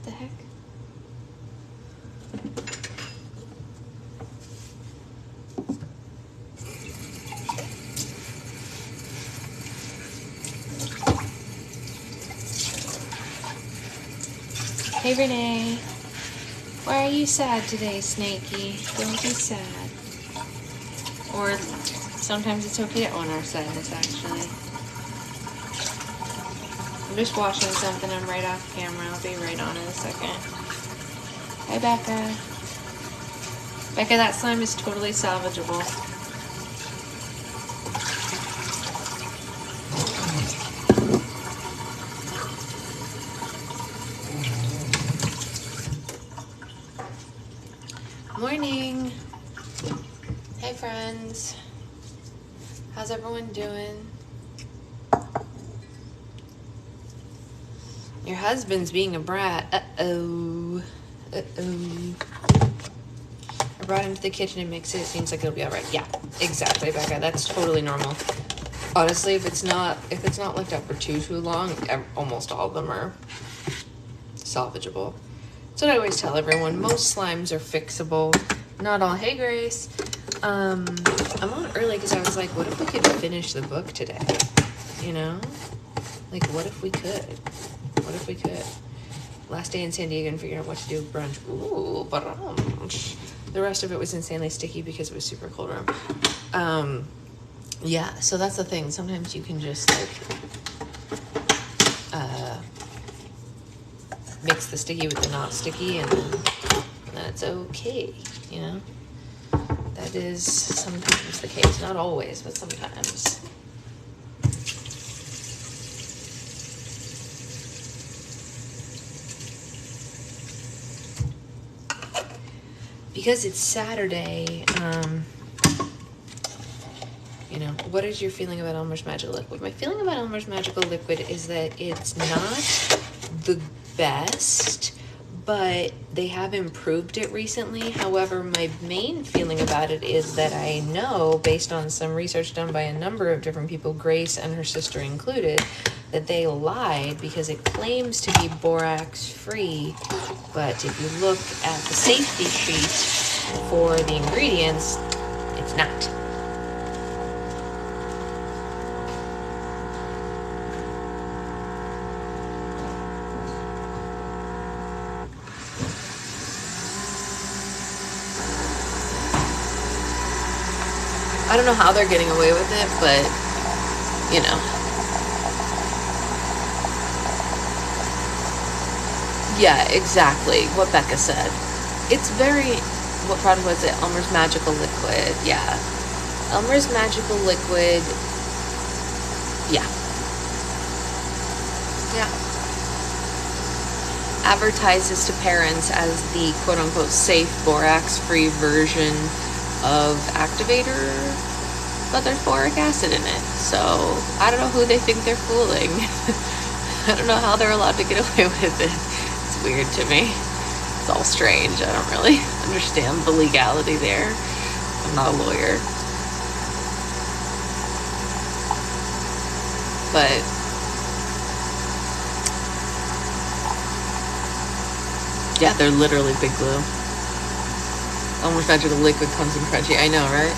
the heck? Hey Renee, why are you sad today, Snakey? Don't be sad. Or sometimes it's okay to own our sadness, actually. I'm just watching something. I'm right off camera. I'll be right on in a second. Hi, Becca. Becca, that slime is totally salvageable. Morning. Hey, friends. How's everyone doing? Your husband's being a brat. Uh-oh. Uh-oh. I brought him to the kitchen and mixed it. It seems like it'll be all right. Yeah, exactly, Becca. That's totally normal. Honestly, if it's not left out for too long, almost all of them are salvageable. That's what I always tell everyone. Most slimes are fixable. Not all. Hey, Grace. I'm on early because I was like, what if we could finish the book today? You know? Like, what if we could? What if we could? Last day in San Diego and figuring out what to do with brunch. Ooh, brunch. The rest of it was insanely sticky because it was super cold room. Yeah, so that's the thing. Sometimes you can just, like, mix the sticky with the not sticky, and that's okay, you know? That is sometimes the case. Not always, but sometimes. Because it's Saturday, you know, what is your feeling about Elmer's Magical Liquid? My feeling about Elmer's Magical Liquid is that it's not the best, but they have improved it recently. However, my main feeling about it is that I know, based on some research done by a number of different people, Grace and her sister included, that they lied because it claims to be borax free, but if you look at the safety sheet for the ingredients, it's not. I don't know how they're getting away with it, but, you know. Yeah, exactly what Becca said. It's very, what product was it? Elmer's Magical Liquid. Yeah. Elmer's Magical Liquid. Yeah. Yeah. Advertises to parents as the quote-unquote safe borax-free version of Activator, but there's boric acid in it, so I don't know who they think they're fooling. I don't know how they're allowed to get away with it. It's weird to me. It's all strange. I don't really understand the legality there. I'm not a lawyer. But yeah, they're literally Big Glue. Elmer's Magical Liquid comes in crunchy. I know, right?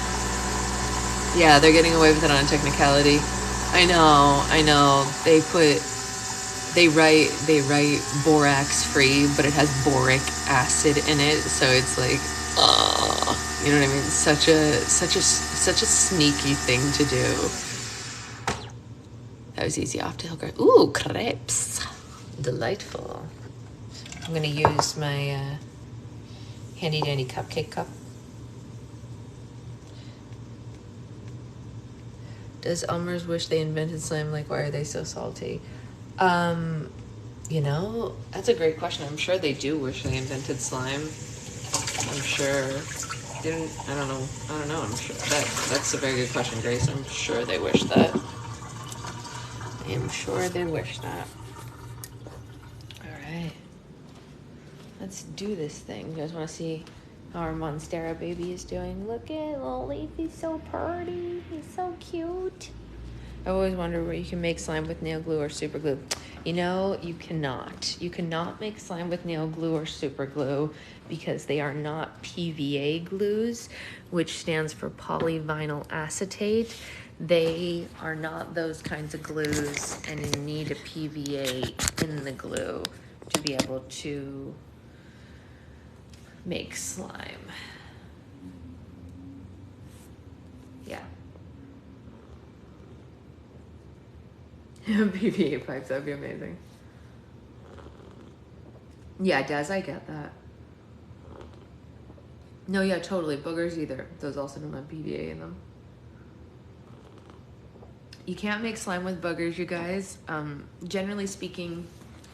Yeah, they're getting away with it on a technicality. I know. They write borax free, but it has boric acid in it, so it's like, you know what I mean? Such a sneaky thing to do. That was easy off to Hillgard. Ooh, crepes. Delightful. I'm gonna use my handy dandy cupcake cup. Does Elmer's wish they invented slime? Like, why are they so salty? You know, that's a great question. I'm sure they do wish they invented slime. I'm sure. I don't know. I'm sure that's a very good question, Grace. I'm sure they wish that. I am sure they wish that. All right. Let's do this thing. You guys want to see how our Monstera baby is doing? Look at little Leaf. He's so pretty. He's so cute. I've always wondered where you can make slime with nail glue or super glue. You know, you cannot. You cannot make slime with nail glue or super glue because they are not PVA glues, which stands for polyvinyl acetate. They are not those kinds of glues, and you need a PVA in the glue to be able to make slime. Yeah. PVA pipes, that'd be amazing. Yeah, Des, I get that. No, yeah, totally. Boogers either. Those also don't have PVA in them. You can't make slime with boogers, you guys. Generally speaking,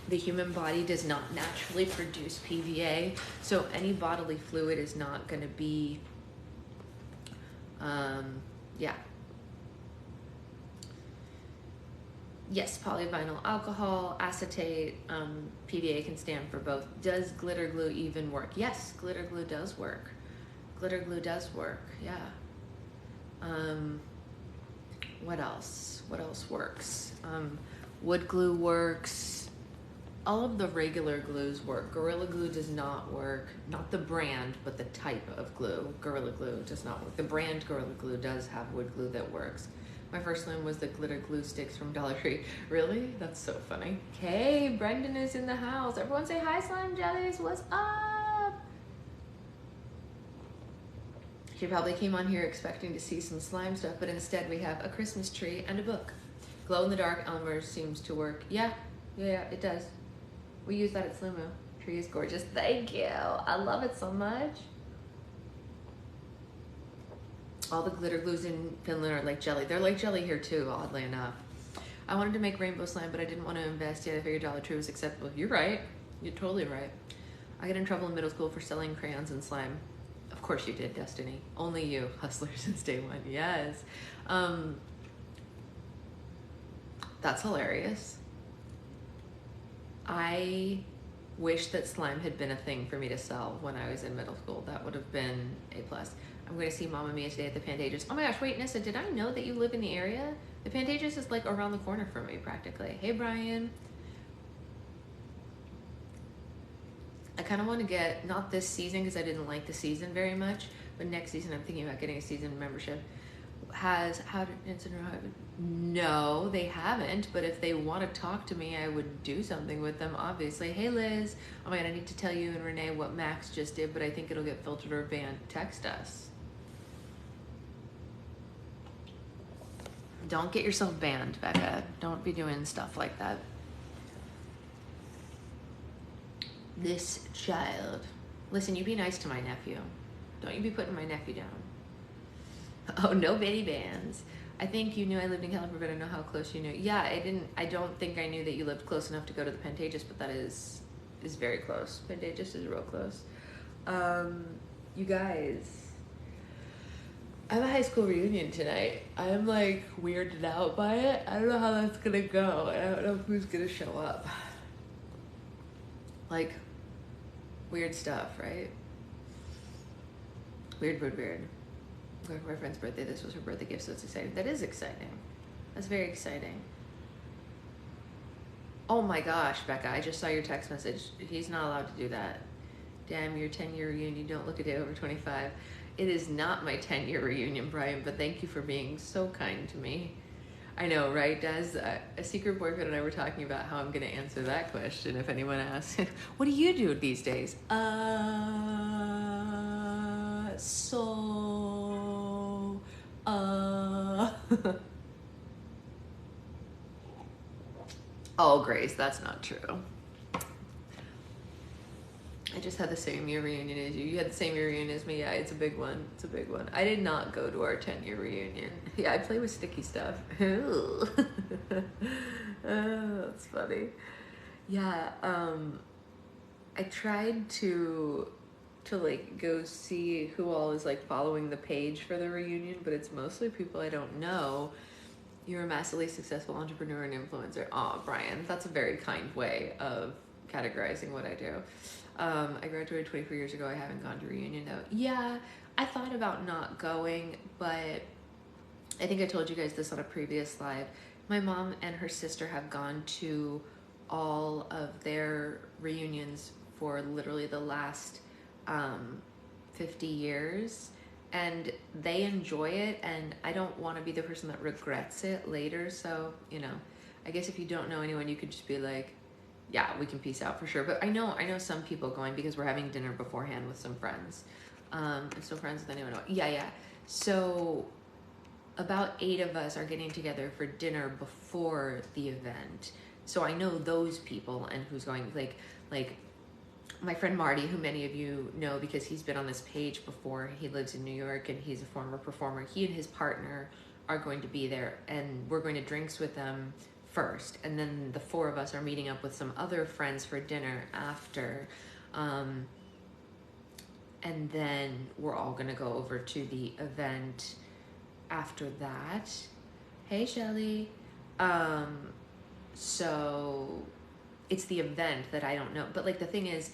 the human body does not naturally produce PVA, so any bodily fluid is not going to be, yeah. Yes, polyvinyl alcohol, acetate, PVA can stand for both. Does glitter glue even work? Yes, glitter glue does work. Glitter glue does work, yeah. What else? What else works? Wood glue works. All of the regular glues work. Gorilla Glue does not work. Not the brand, but the type of glue. Gorilla Glue does not work. The brand Gorilla Glue does have wood glue that works. My first slime was the glitter glue sticks from Dollar Tree. Really? That's so funny. Okay, Brendan is in the house. Everyone say hi, Slime Jellies. What's up? She probably came on here expecting to see some slime stuff, but instead we have a Christmas tree and a book. Glow in the dark Elmer seems to work. Yeah, it does. We use that at Slumo. Tree is gorgeous. Thank you. I love it so much. All the glitter glues in Finland are like jelly. They're like jelly here too, oddly enough. I wanted to make rainbow slime, but I didn't want to invest yet. I figured Dollar Tree was acceptable. You're right. You're totally right. I got in trouble in middle school for selling crayons and slime. Of course you did, Destiny. Only you, hustler since day one. Yes. That's hilarious. I wish that slime had been a thing for me to sell when I was in middle school. That would have been A+. I'm going to see Mamma Mia today at the Pantages. Oh my gosh, wait, Nissa, did I know that you live in the area? The Pantages is like around the corner from me, practically. Hey, Brian. I kind of want to get, not this season because I didn't like the season very much, but next season I'm thinking about getting a season membership. No, they haven't, but if they want to talk to me, I would do something with them, obviously. Hey, Liz. Oh my God, I need to tell you and Renee what Max just did, but I think it'll get filtered or banned. Text us. Don't get yourself banned, Becca. Don't be doing stuff like that. This child. Listen, you be nice to my nephew. Don't you be putting my nephew down. Oh, no Betty Bands. I think you knew I lived in California, but I know how close you knew. Yeah, I don't think I knew that you lived close enough to go to the Pantages, but that is very close. Pantages is real close. You guys, I have a high school reunion tonight. I'm like weirded out by it. I don't know how that's gonna go. I don't know who's gonna show up. Like, weird stuff, right? Weird. Going for my friend's birthday. This was her birthday gift, so it's exciting. That is exciting. That's very exciting. Oh my gosh, Becca, I just saw your text message. He's not allowed to do that. Damn, your 10-year reunion, don't look a day over 25. It is not my 10-year reunion, Brian, but thank you for being so kind to me. I know, right, Des? A secret boyfriend and I were talking about how I'm going to answer that question if anyone asks. What do you do these days? Oh, Grace, that's not true. I just had the same year reunion as you. You had the same year reunion as me. Yeah, it's a big one. It's a big one. I did not go to our 10-year reunion. Yeah, I play with sticky stuff. Oh, that's funny. Yeah, I tried to like go see who all is like following the page for the reunion, but it's mostly people I don't know. You're a massively successful entrepreneur and influencer. Aw, Brian, that's a very kind way of categorizing what I do. I graduated 24 years ago. I haven't gone to a reunion though. Yeah, I thought about not going, but I think I told you guys this on a previous live. My mom and her sister have gone to all of their reunions for literally the last 50 years, and they enjoy it, and I don't want to be the person that regrets it later. So, you know, I guess if you don't know anyone, you could just be like, yeah, we can peace out for sure. But I know some people going because we're having dinner beforehand with some friends. I'm still friends with anyone. Yeah. So about 8 of us are getting together for dinner before the event. So I know those people and who's going, like my friend Marty, who many of you know because he's been on this page before. He lives in New York and he's a former performer. He and his partner are going to be there, and we're going to drinks with them first, and then the 4 of us are meeting up with some other friends for dinner after, and then we're all gonna go over to the event after that. Hey Shelly. So it's the event that I don't know, but like the thing is,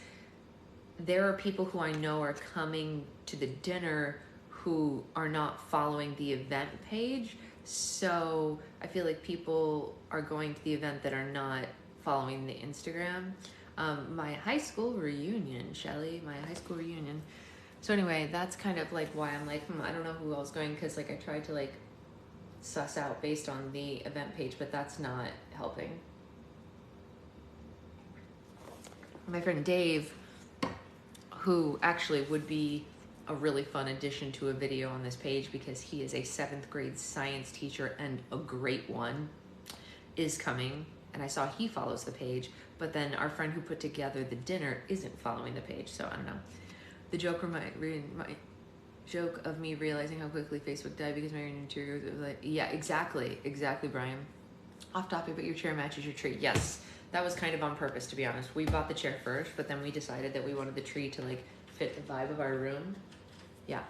there are people who I know are coming to the dinner who are not following the event page. So I feel like people are going to the event that are not following the Instagram. My high school reunion, Shelly, my high school reunion. So anyway, that's kind of like why I'm like, I don't know who else going, because like I tried to like suss out based on the event page, but that's not helping. My friend Dave, who actually would be a really fun addition to a video on this page because he is a 7th grade science teacher and a great one, is coming. And I saw he follows the page, but then our friend who put together the dinner isn't following the page, so I don't know. The joke my joke of me realizing how quickly Facebook died because my interior was like, yeah, exactly, Brian. Off topic, but your chair matches your tree. Yes, that was kind of on purpose, to be honest. We bought the chair first, but then we decided that we wanted the tree to like fit the vibe of our room. Yeah.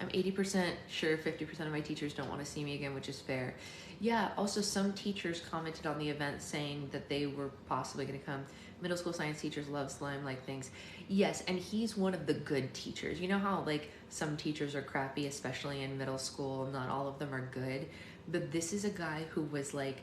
I'm 80% sure 50% of my teachers don't want to see me again, which is fair. Yeah, also some teachers commented on the event saying that they were possibly going to come. Middle school science teachers love slime-like things. Yes, and he's one of the good teachers. You know how like some teachers are crappy, especially in middle school, not all of them are good. But this is a guy who was like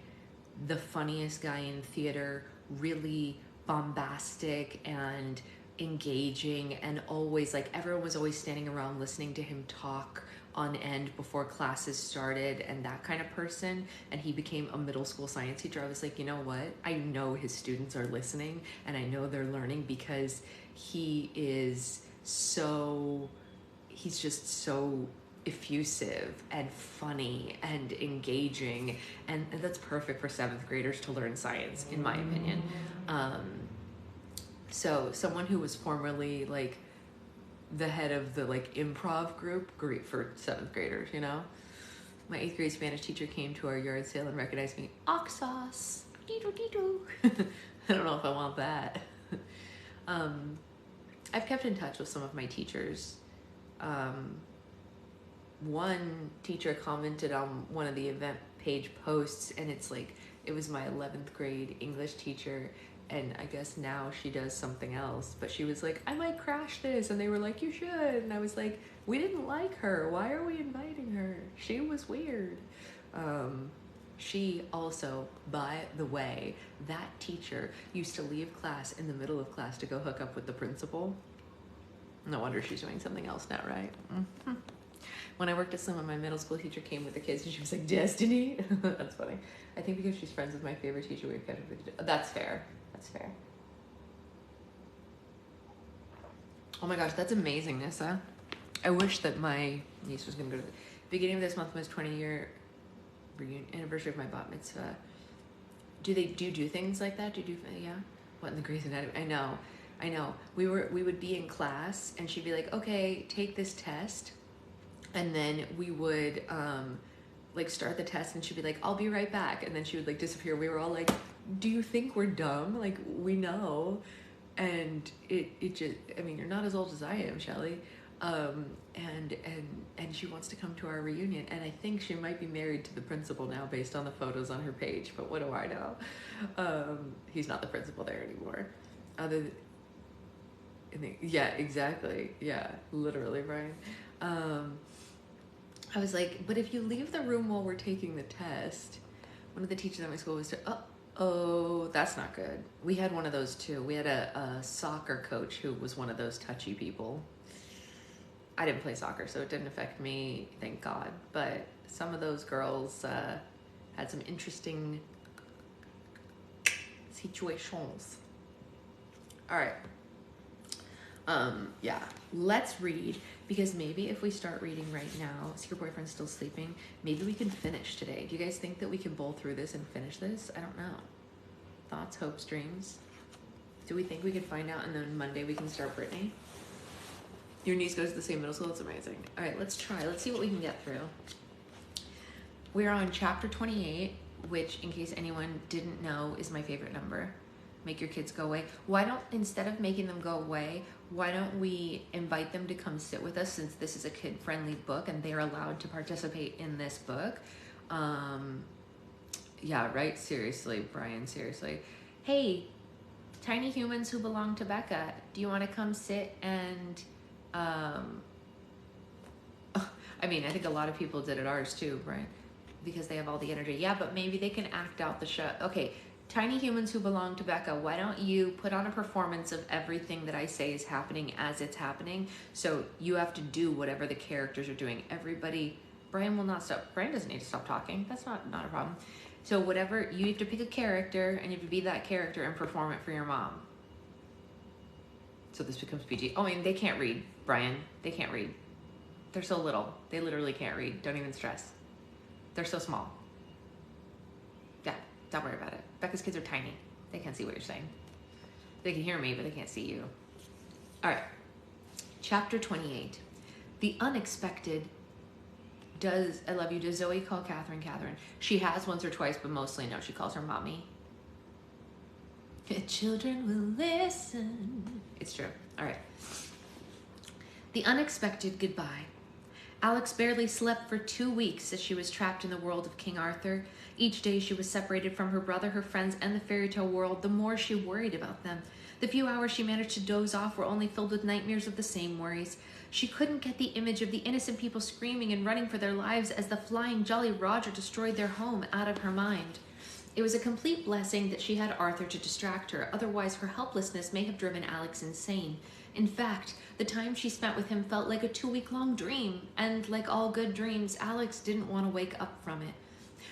the funniest guy in theater, really bombastic and engaging, and always like everyone was always standing around listening to him talk on end before classes started, and that kind of person. And he became a middle school science teacher. I was like, you know what? I know his students are listening and I know they're learning because he's just so effusive and funny and engaging, and that's perfect for 7th graders to learn science, in my opinion. So someone who was formerly like the head of the like improv group, great for 7th graders, you know? My 8th grade Spanish teacher came to our yard sale and recognized me. Oxos. I don't know if I want that. I've kept in touch with some of my teachers. One teacher commented on one of the event page posts, and it's like, it was my 11th grade English teacher, and I guess now she does something else, but she was like, I might crash this, and they were like, you should, and I was like, we didn't like her, why are we inviting her? She was weird. She also, by the way, that teacher used to leave class in the middle of class to go hook up with the principal. No wonder she's doing something else now, right? Mm-hmm. When I worked at Slim, my middle school teacher came with the kids and she was like, Destiny? That's funny. I think because she's friends with my favorite teacher, we've kept it. That's fair. That's fair. Oh my gosh, that's amazing, Nissa. I wish that my niece was going to go to the beginning of this month was 20-year anniversary of my bat mitzvah. Do they do things like that? Yeah? What in the Grey's Anatomy? I know. We would be in class and she'd be like, okay, take this test. And then we would like start the test and she'd be like, I'll be right back. And then she would like disappear. We were all like, do you think we're dumb? Like, we know. And it just, I mean, you're not as old as I am, Shelly. And she wants to come to our reunion. And I think she might be married to the principal now based on the photos on her page, but what do I know? He's not the principal there anymore. Yeah, exactly. Yeah, literally, Brian. I was like, but if you leave the room while we're taking the test, one of the teachers at my school was Oh, that's not good. We had one of those too. We had a soccer coach who was one of those touchy people. I didn't play soccer, so it didn't affect me, thank God. But some of those girls had some interesting situations. All right. Yeah, let's read, because maybe if we start reading right now, is your boyfriend still sleeping? Maybe we can finish today. Do you guys think that we can bowl through this and finish this? I don't know. Thoughts, hopes, dreams? Do we think we can find out and then Monday we can start Brittany? Your niece goes to the same middle school? That's amazing. All right, let's try. Let's see what we can get through. We're on chapter 28, which, in case anyone didn't know, is my favorite number. Make your kids go away. Why don't, instead of making them go away, why don't we invite them to come sit with us, since this is a kid-friendly book and they're allowed to participate in this book? Yeah, right? Seriously, Brian, seriously. Hey, tiny humans who belong to Becca, do you want to come sit and... I mean, I think a lot of people did at ours too, right? Because they have all the energy. Yeah, but maybe they can act out the show. Okay, tiny humans who belong to Becca, why don't you put on a performance of everything that I say is happening as it's happening? So you have to do whatever the characters are doing. Everybody, Brian will not stop. Brian doesn't need to stop talking. That's not a problem. So whatever, you have to pick a character and you have to be that character and perform it for your mom. So this becomes PG. Oh, I mean, they can't read, Brian. They can't read. They're so little. They literally can't read. Don't even stress. They're so small. Yeah, don't worry about it. Becca's kids are tiny. They can't see what you're saying. They can hear me, but they can't see you. All right. Chapter 28. The unexpected. Does, I love you, does Zoe call Catherine Catherine? She has once or twice, but mostly no. She calls her mommy. Children will listen. It's true. All right. The unexpected goodbye. Alex barely slept for 2 weeks as she was trapped in the world of King Arthur. Each day she was separated from her brother, her friends, and the fairy tale world, the more she worried about them. The few hours she managed to doze off were only filled with nightmares of the same worries. She couldn't get the image of the innocent people screaming and running for their lives as the flying Jolly Roger destroyed their home out of her mind. It was a complete blessing that she had Arthur to distract her, otherwise her helplessness may have driven Alex insane. In fact, the time she spent with him felt like a 2-week-long dream, and like all good dreams, Alex didn't want to wake up from it.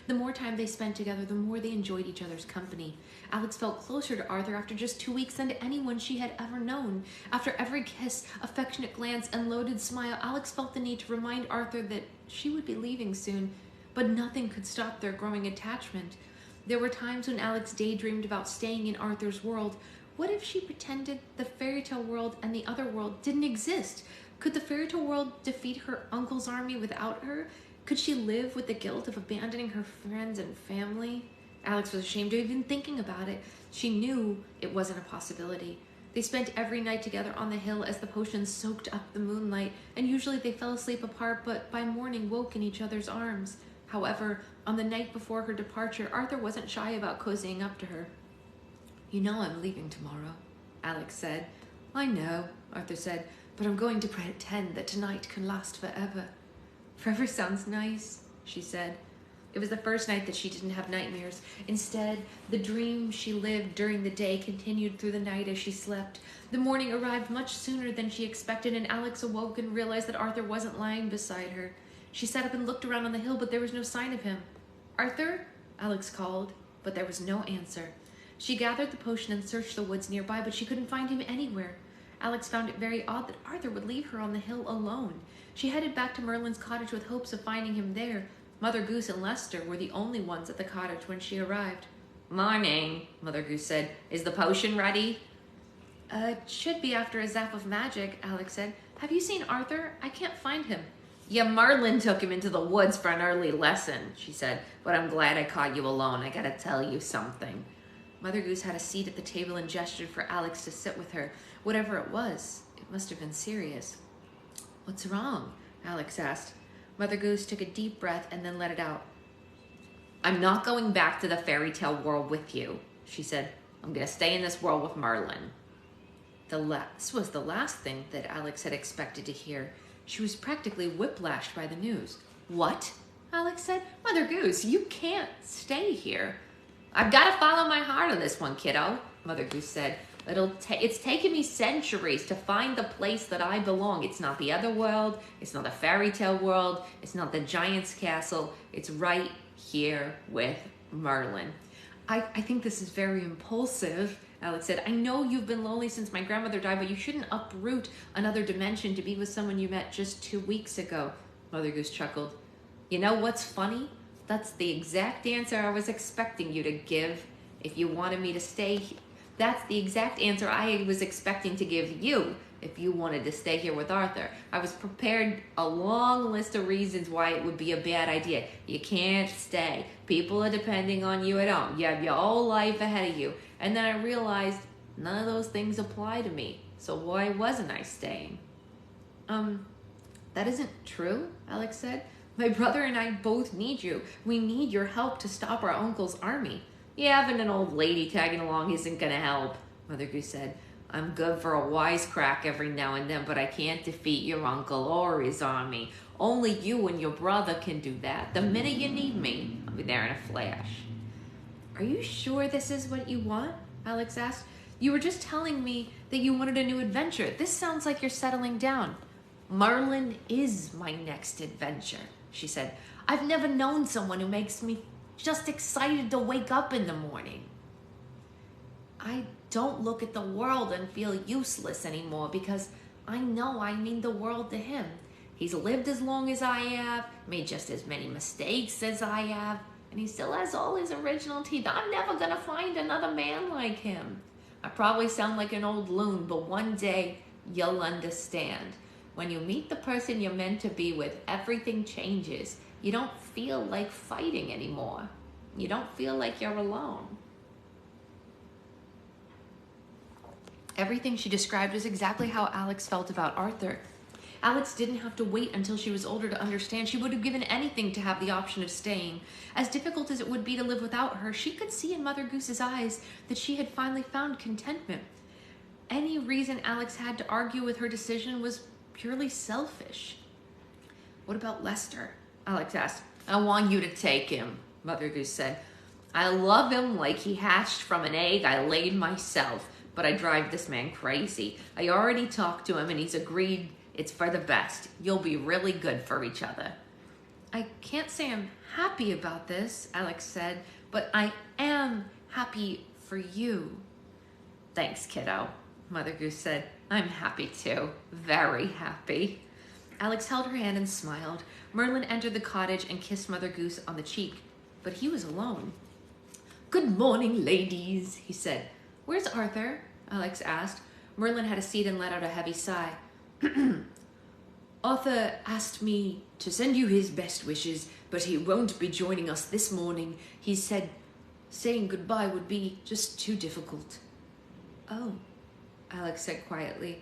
The more time they spent together, the more they enjoyed each other's company. Alex felt closer to Arthur after just 2 weeks than to anyone she had ever known. After every kiss, affectionate glance, and loaded smile, Alex felt the need to remind Arthur that she would be leaving soon, but nothing could stop their growing attachment. There were times when Alex daydreamed about staying in Arthur's world. What if she pretended the fairy tale world and the other world didn't exist? Could the fairy tale world defeat her uncle's army without her? Could she live with the guilt of abandoning her friends and family? Alex was ashamed of even thinking about it. She knew it wasn't a possibility. They spent every night together on the hill as the potions soaked up the moonlight, and usually they fell asleep apart, but by morning woke in each other's arms. However, on the night before her departure, Arthur wasn't shy about cozying up to her. "You know I'm leaving tomorrow," Alex said. "I know," Arthur said, "but I'm going to pretend that tonight can last forever." "Forever sounds nice," she said. It was the first night that she didn't have nightmares. Instead, the dream she lived during the day continued through the night as she slept. The morning arrived much sooner than she expected, and Alex awoke and realized that Arthur wasn't lying beside her. She sat up and looked around on the hill, but there was no sign of him. "Arthur?" Alex called, but there was no answer. She gathered the potion and searched the woods nearby, but she couldn't find him anywhere. Alex found it very odd that Arthur would leave her on the hill alone. She headed back to Merlin's cottage with hopes of finding him there. Mother Goose and Lester were the only ones at the cottage when she arrived. "Morning," Mother Goose said. "Is the potion ready?" It should be after a zap of magic," Alex said. "Have you seen Arthur? I can't find him." "Yeah, Merlin took him into the woods for an early lesson," she said. "But I'm glad I caught you alone. I gotta tell you something." Mother Goose had a seat at the table and gestured for Alex to sit with her. Whatever it was, it must have been serious. "What's wrong?" Alex asked. Mother Goose took a deep breath and then let it out. "I'm not going back to the fairy tale world with you," she said. "I'm going to stay in this world with Merlin." This was the last thing that Alex had expected to hear. She was practically whiplashed by the news. "What?" Alex said. "Mother Goose, you can't stay here." I've got to follow my heart on this one, kiddo, Mother Goose said. It's taken me centuries to find the place that I belong. It's not the other world. It's not a fairy tale world. It's not the giant's castle. It's right here with Merlin. I think this is very impulsive, Alex said. I know you've been lonely since my grandmother died, but you shouldn't uproot another dimension to be with someone you met just 2 weeks ago. Mother Goose chuckled. You know what's funny? That's the exact answer I was expecting you to give if you wanted me to stay. That's the exact answer I was expecting to give you if you wanted to stay here with Arthur. I was prepared a long list of reasons why it would be a bad idea. You can't stay. People are depending on you at home. You have your whole life ahead of you. And then I realized none of those things apply to me. So why wasn't I staying? That isn't true, Alex said. My brother and I both need you. We need your help to stop our uncle's army. Yeah, having an old lady tagging along isn't gonna help, Mother Goose said. I'm good for a wisecrack every now and then, but I can't defeat your uncle or his army. Only you and your brother can do that. The minute you need me, I'll be there in a flash. Are you sure this is what you want? Alex asked. You were just telling me that you wanted a new adventure. This sounds like you're settling down. Merlin is my next adventure, she said. I've never known someone who makes me just excited to wake up in the morning. I don't look at the world and feel useless anymore because I know I mean the world to him. He's lived as long as I have, made just as many mistakes as I have, and he still has all his original teeth. I'm never gonna find another man like him. I probably sound like an old loon, but one day you'll understand. When you meet the person you're meant to be with, everything changes. You don't feel like fighting anymore. You don't feel like you're alone. Everything she described is exactly how Alex felt about Arthur. Alex didn't have to wait until she was older to understand. She would have given anything to have the option of staying. As difficult as it would be to live without her, she could see in Mother Goose's eyes that she had finally found contentment. Any reason Alex had to argue with her decision was purely selfish. What about Lester? Alex asked. I want you to take him, Mother Goose said. I love him like he hatched from an egg I laid myself, but I drive this man crazy. I already talked to him and he's agreed it's for the best. You'll be really good for each other. I can't say I'm happy about this, Alex said, but I am happy for you. Thanks, kiddo, Mother Goose said. I'm happy too, very happy. Alex held her hand and smiled. Merlin entered the cottage and kissed Mother Goose on the cheek, but he was alone. Good morning, ladies, he said. Where's Arthur? Alex asked. Merlin had a seat and let out a heavy sigh. Arthur asked me to send you his best wishes, but he won't be joining us this morning. He said saying goodbye would be just too difficult. Oh, Alex said quietly.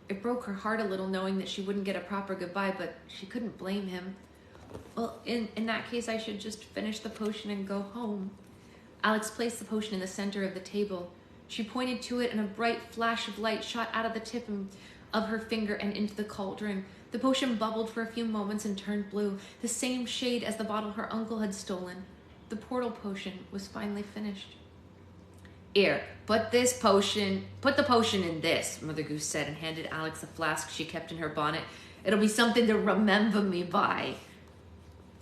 It broke her heart a little knowing that she wouldn't get a proper goodbye, but she couldn't blame him. Well, in that case, I should just finish the potion and go home. Alex placed the potion in the center of the table. She pointed to it and a bright flash of light shot out of the tip of her finger and into the cauldron. The potion bubbled for a few moments and turned blue, the same shade as the bottle her uncle had stolen. The portal potion was finally finished. Here, put the potion in this, Mother Goose said and handed Alex a flask she kept in her bonnet. It'll be something to remember me by.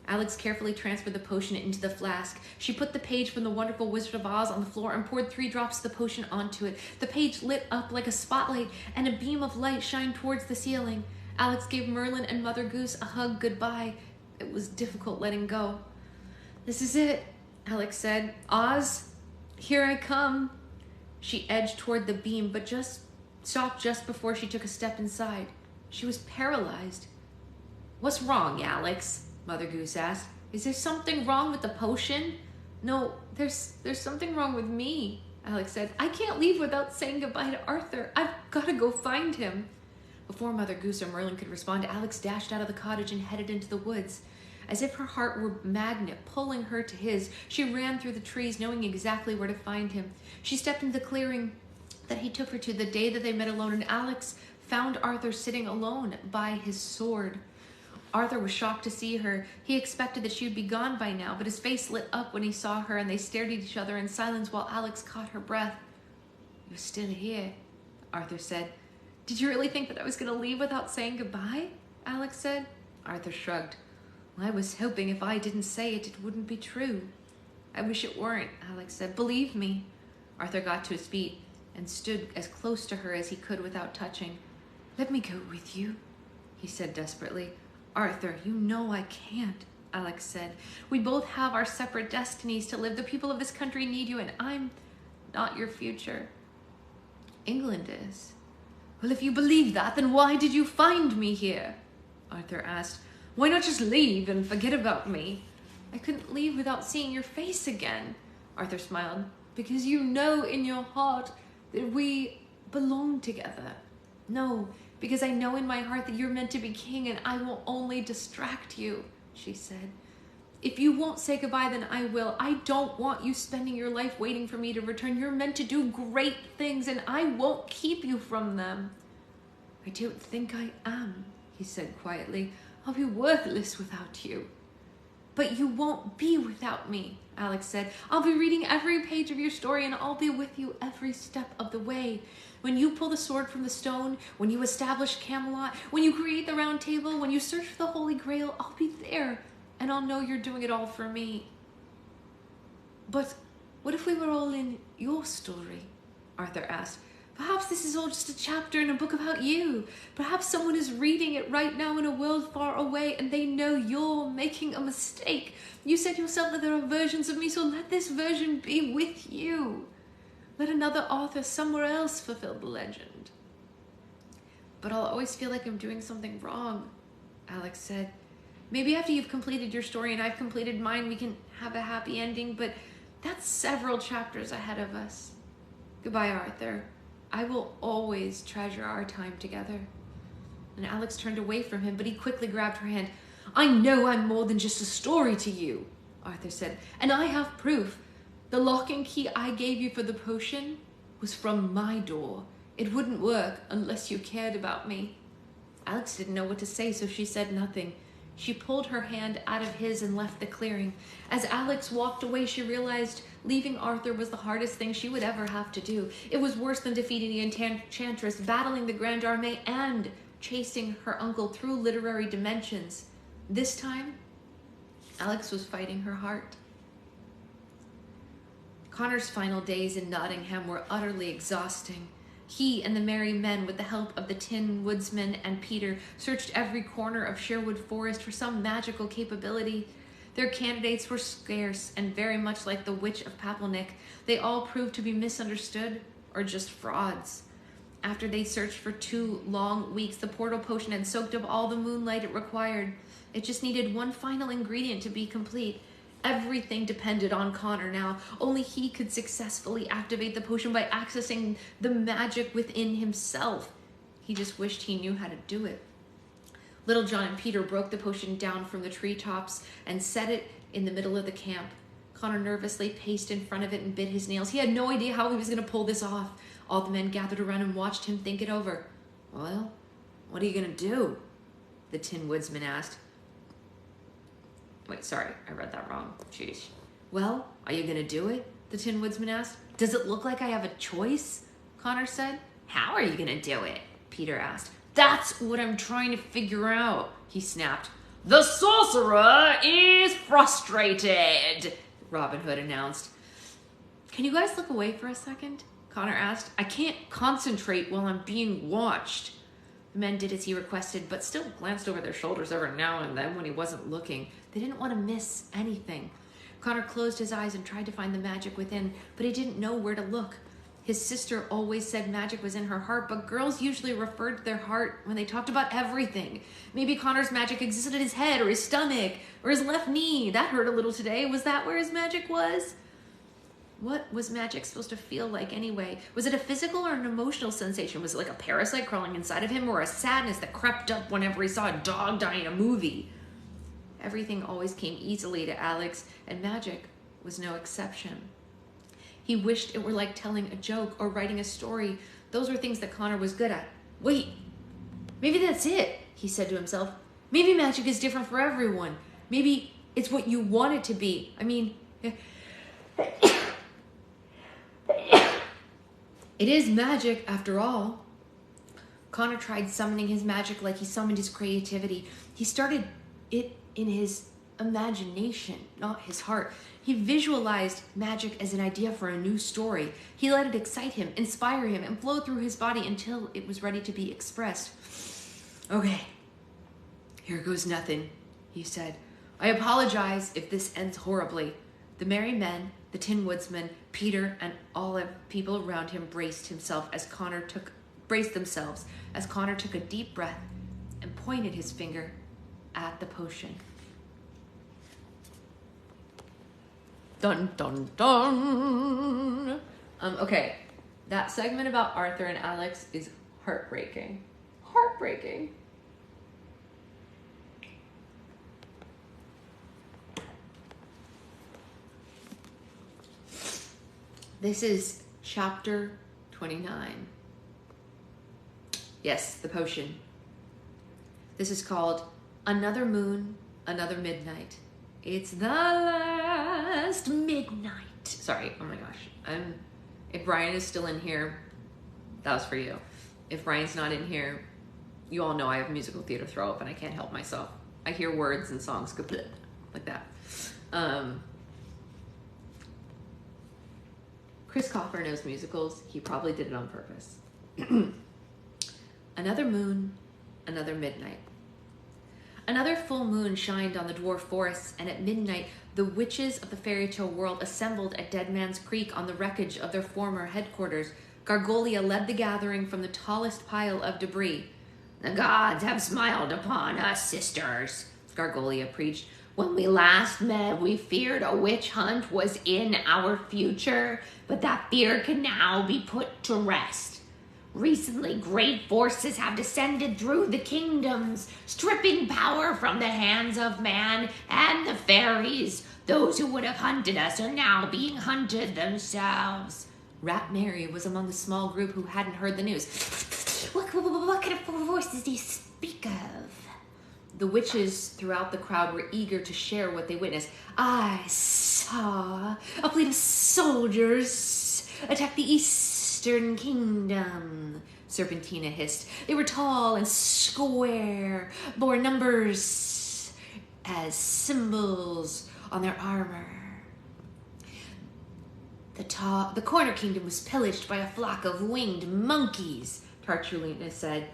Alex carefully transferred the potion into the flask. She put the page from The Wonderful Wizard of Oz on the floor and poured 3 drops of the potion onto it. The page lit up like a spotlight and a beam of light shined towards the ceiling. Alex gave Merlin and Mother Goose a hug goodbye. It was difficult letting go. This is it, Alex said. Oz, here I come. She edged toward the beam, but stopped just before she took a step inside. She was paralyzed. What's wrong, Alex? Mother Goose asked. Is there something wrong with the potion? No, there's something wrong with me, Alex said. I can't leave without saying goodbye to Arthur. I've got to go find him. Before Mother Goose or Merlin could respond, Alex dashed out of the cottage and headed into the woods. As if her heart were a magnet pulling her to his, she ran through the trees, knowing exactly where to find him. She stepped into the clearing that he took her to the day that they met alone, and Alex found Arthur sitting alone by his sword. Arthur was shocked to see her. He expected that she would be gone by now, but his face lit up when he saw her, and they stared at each other in silence while Alex caught her breath. "You're still here," Arthur said. "Did you really think that I was going to leave without saying goodbye?" Alex said. Arthur shrugged. "I was hoping if I didn't say it, it wouldn't be true." "I wish it weren't," Alex said. "Believe me." Arthur got to his feet and stood as close to her as he could without touching. "Let me go with you," he said desperately. "Arthur, you know I can't," Alex said. "We both have our separate destinies to live. The people of this country need you, and I'm not your future. England is." "Well, if you believe that, then why did you find me here?" Arthur asked. "Why not just leave and forget about me?" "I couldn't leave without seeing your face again," Arthur smiled. "Because you know in your heart that we belong together." "No, because I know in my heart that you're meant to be king and I will only distract you," she said. "If you won't say goodbye, then I will. I don't want you spending your life waiting for me to return. You're meant to do great things and I won't keep you from them." "I don't think I am," he said quietly. "I'll be worthless without you." "But you won't be without me," Alex said. "I'll be reading every page of your story and I'll be with you every step of the way. When you pull the sword from the stone, when you establish Camelot, when you create the Round Table, when you search for the Holy Grail, I'll be there and I'll know you're doing it all for me." "But what if we were all in your story?" Arthur asked. "Perhaps this is all just a chapter in a book about you. Perhaps someone is reading it right now in a world far away and they know you're making a mistake. You said yourself that there are versions of me, so let this version be with you. Let another author somewhere else fulfill the legend." "But I'll always feel like I'm doing something wrong," Alex said. "Maybe after you've completed your story and I've completed mine, we can have a happy ending, but that's several chapters ahead of us. Goodbye, Arthur. I will always treasure our time together." And Alex turned away from him, but he quickly grabbed her hand. "I know I'm more than just a story to you," Arthur said, "and I have proof. The lock and key I gave you for the potion was from my door. It wouldn't work unless you cared about me." Alex didn't know what to say, so she said nothing. She pulled her hand out of his and left the clearing. As Alex walked away, she realized leaving Arthur was the hardest thing she would ever have to do. It was worse than defeating the Enchantress, battling the Grand Armée, and chasing her uncle through literary dimensions. This time, Alex was fighting her heart. Connor's final days in Nottingham were utterly exhausting. He and the merry men, with the help of the Tin Woodsman and Peter, searched every corner of Sherwood Forest for some magical capability. Their candidates were scarce, and very much like the Witch of Papelnick, they all proved to be misunderstood or just frauds. After they searched for 2 long weeks, the portal potion had soaked up all the moonlight it required. It just needed one final ingredient to be complete. Everything depended on Connor now. Only he could successfully activate the potion by accessing the magic within himself. He just wished he knew how to do it. Little John and Peter broke the potion down from the treetops and set it in the middle of the camp. Connor nervously paced in front of it and bit his nails. He had no idea how he was going to pull this off. All the men gathered around and watched him think it over. "Well, what are you going to do?" the Tin Woodsman asked. Wait, sorry, I read that wrong. Jeez. "Well, are you going to do it?" the Tin Woodsman asked. "Does it look like I have a choice?" Connor said. "How are you going to do it?" Peter asked. "That's what I'm trying to figure out," he snapped. "The sorcerer is frustrated," Robin Hood announced. "Can you guys look away for a second?" Connor asked. "I can't concentrate while I'm being watched." The men did as he requested, but still glanced over their shoulders every now and then when he wasn't looking. They didn't want to miss anything. Connor closed his eyes and tried to find the magic within, but he didn't know where to look. His sister always said magic was in her heart, but girls usually referred to their heart when they talked about everything. Maybe Connor's magic existed in his head or his stomach or his left knee. That hurt a little today. Was that where his magic was? What was magic supposed to feel like anyway? Was it a physical or an emotional sensation? Was it like a parasite crawling inside of him or a sadness that crept up whenever he saw a dog die in a movie? Everything always came easily to Alex, and magic was no exception. He wished it were like telling a joke or writing a story. Those were things that Connor was good at. Wait, maybe that's it, he said to himself. Maybe magic is different for everyone. Maybe it's what you want it to be. I mean, it is magic after all. Connor tried summoning his magic like he summoned his creativity. He started it in his imagination, not his heart. He visualized magic as an idea for a new story. He let it excite him, inspire him, and flow through his body until it was ready to be expressed. Okay, here goes nothing, he said. I apologize if this ends horribly. The merry men, the Tin Woodsman, Peter, and all the people around him braced themselves as Connor took a deep breath and pointed his finger at the potion. Dun, dun, dun. Okay, that segment about Arthur and Alex is heartbreaking. Heartbreaking. This is chapter 29. Yes, the potion. This is called Another Moon, Another Midnight. It's the last midnight. Sorry, oh my gosh. If Brian is still in here, that was for you. If Brian's not in here, you all know I have musical theater throw up and I can't help myself. I hear words and songs go bleh, like that. Chris Coffer knows musicals. He probably did it on purpose. Another moon, another midnight. Another full moon shined on the dwarf forests, and at midnight, the witches of the fairy tale world assembled at Dead Man's Creek on the wreckage of their former headquarters. Gargolia led the gathering from the tallest pile of debris. The gods have smiled upon us, sisters, Gargolia preached. When we last met, we feared a witch hunt was in our future, but that fear can now be put to rest. Recently, great forces have descended through the kingdoms, stripping power from the hands of man and the fairies. Those who would have hunted us are now being hunted themselves. Rat Mary was among the small group who hadn't heard the news. What kind of voices do you speak of? The witches throughout the crowd were eager to share what they witnessed. I saw a fleet of soldiers attack the Eastern Kingdom, Serpentina hissed. They were tall and square, bore numbers as symbols on their armor. The Corner Kingdom was pillaged by a flock of winged monkeys, Tarchulina said.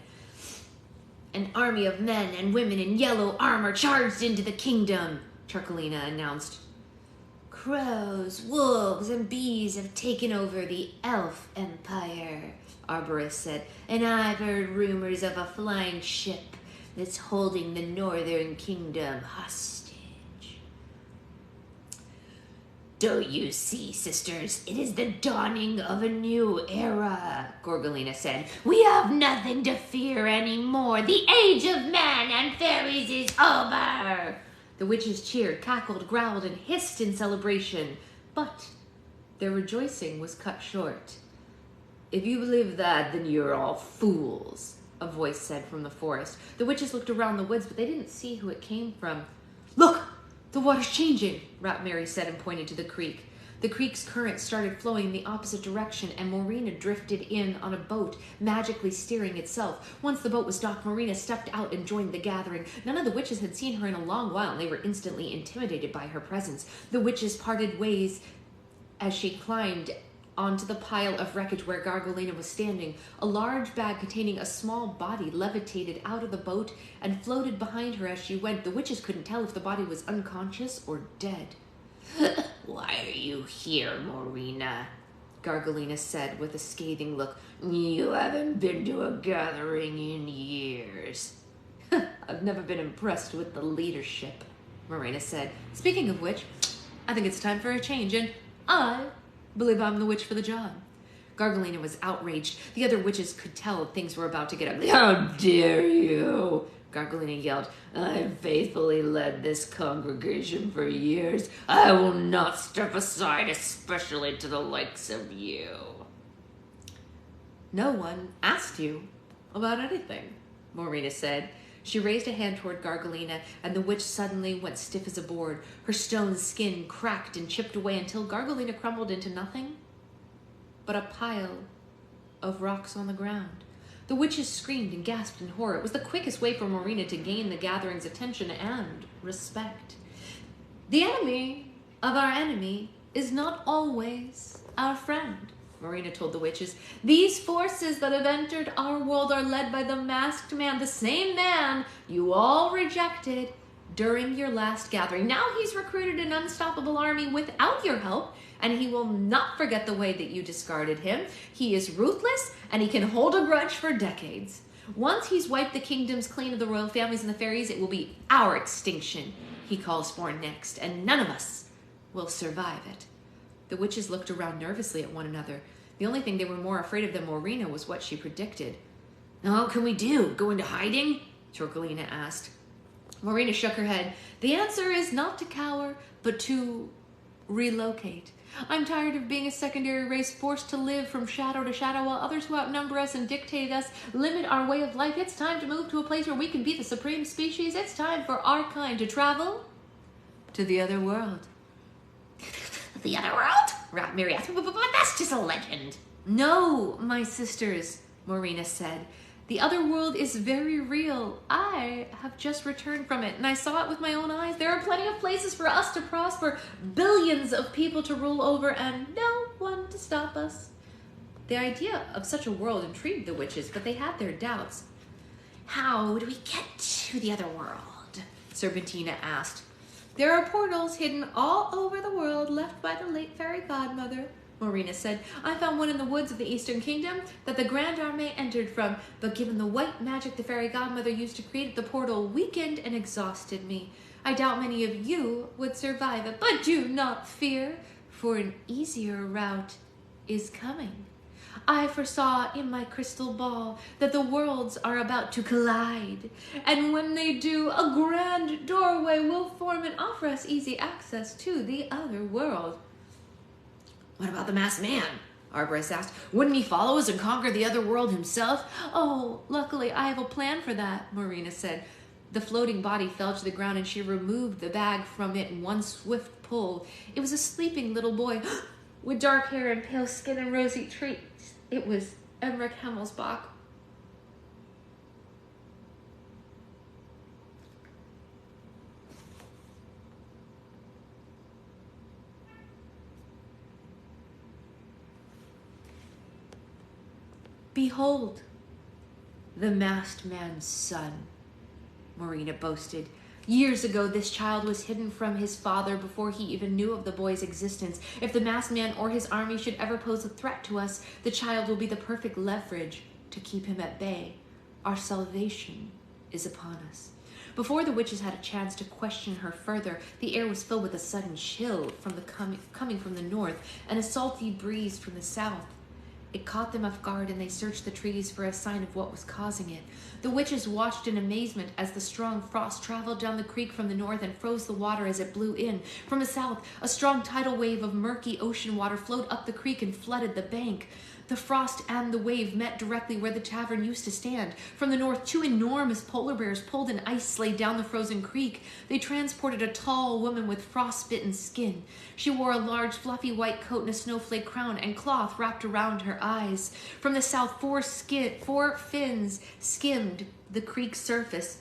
An army of men and women in yellow armor charged into the kingdom, Tarchulina announced. Crows, wolves, and bees have taken over the elf empire, Arborist said, and I've heard rumors of a flying ship that's holding the northern kingdom hostage. Don't you see, sisters? It is the dawning of a new era, Gorgolina said. We have nothing to fear anymore. The age of man and fairies is over. The witches cheered, cackled, growled, and hissed in celebration. But their rejoicing was cut short. If you believe that, then you're all fools, a voice said from the forest. The witches looked around the woods, but they didn't see who it came from. Look! The water's changing, Rat Mary said and pointed to the creek. The creek's current started flowing in the opposite direction, and Marina drifted in on a boat, magically steering itself. Once the boat was docked, Marina stepped out and joined the gathering. None of the witches had seen her in a long while, and they were instantly intimidated by her presence. The witches parted ways as she climbed onto the pile of wreckage where Gargolina was standing. A large bag containing a small body levitated out of the boat and floated behind her as she went. The witches couldn't tell if the body was unconscious or dead. Why are you here, Marina? Gargolina said with a scathing look. You haven't been to a gathering in years. I've never been impressed with the leadership, Marina said. Speaking of which, I think it's time for a change, and I believe I'm the witch for the job. Gargolina was outraged. The other witches could tell things were about to get ugly. How dare you! Gargolina yelled. I've faithfully led this congregation for years. I will not step aside, especially to the likes of you. No one asked you about anything, Marina said. She raised a hand toward Gargalina, and the witch suddenly went stiff as a board. Her stone skin cracked and chipped away until Gargalina crumbled into nothing but a pile of rocks on the ground. The witches screamed and gasped in horror. It was the quickest way for Marina to gain the gathering's attention and respect. The enemy of our enemy is not always our friend, Marina told the witches. These forces that have entered our world are led by the masked man, the same man you all rejected during your last gathering. Now he's recruited an unstoppable army without your help, and he will not forget the way that you discarded him. He is ruthless, and he can hold a grudge for decades. Once he's wiped the kingdoms clean of the royal families and the fairies, it will be our extinction he calls for next, and none of us will survive it. The witches looked around nervously at one another. The only thing they were more afraid of than Morena was what she predicted. "Now, what can we do? Go into hiding?" Torquilina asked. Morena shook her head. "The answer is not to cower, but to relocate. I'm tired of being a secondary race forced to live from shadow to shadow while others who outnumber us and dictate us limit our way of life. It's time to move to a place where we can be the supreme species. It's time for our kind to travel to the other world." "The other world?" Mary asked. But that's just a legend." "No, my sisters," Morena said. "The other world is very real. I have just returned from it, and I saw it with my own eyes. There are plenty of places for us to prosper, billions of people to rule over, and no one to stop us." The idea of such a world intrigued the witches, but they had their doubts. "How do we get to the other world?" Serpentina asked. "There are portals hidden all over the world left by the late fairy godmother," Morena said. "I found one in the woods of the Eastern Kingdom that the Grand Armée entered from, but given the white magic the fairy godmother used to create the portal weakened and exhausted me. I doubt many of you would survive it, but do not fear, for an easier route is coming. I foresaw in my crystal ball that the worlds are about to collide, and when they do, a grand doorway will form and offer us easy access to the other world." "What about the masked man?" Arborist asked. "Wouldn't he follow us and conquer the other world himself?" "Oh, luckily I have a plan for that," Marina said. The floating body fell to the ground, and she removed the bag from it in one swift pull. It was a sleeping little boy with dark hair and pale skin and rosy cheeks. It was Emmerich Hemmelsbach. "Behold, the masked man's son," Marina boasted. "Years ago, this child was hidden from his father before he even knew of the boy's existence. If the masked man or his army should ever pose a threat to us, the child will be the perfect leverage to keep him at bay. Our salvation is upon us." Before the witches had a chance to question her further, the air was filled with a sudden chill from coming from the north and a salty breeze from the south. It caught them off guard, and they searched the trees for a sign of what was causing it. The witches watched in amazement as the strong frost traveled down the creek from the north and froze the water as it blew in. From the south, a strong tidal wave of murky ocean water flowed up the creek and flooded the bank. The frost and the wave met directly where the tavern used to stand. From the north, 2 enormous polar bears pulled an ice sleigh down the frozen creek. They transported a tall woman with frostbitten skin. She wore a large, fluffy white coat and a snowflake crown, and cloth wrapped around her eyes. From the south, 4 fins skimmed the creek's surface.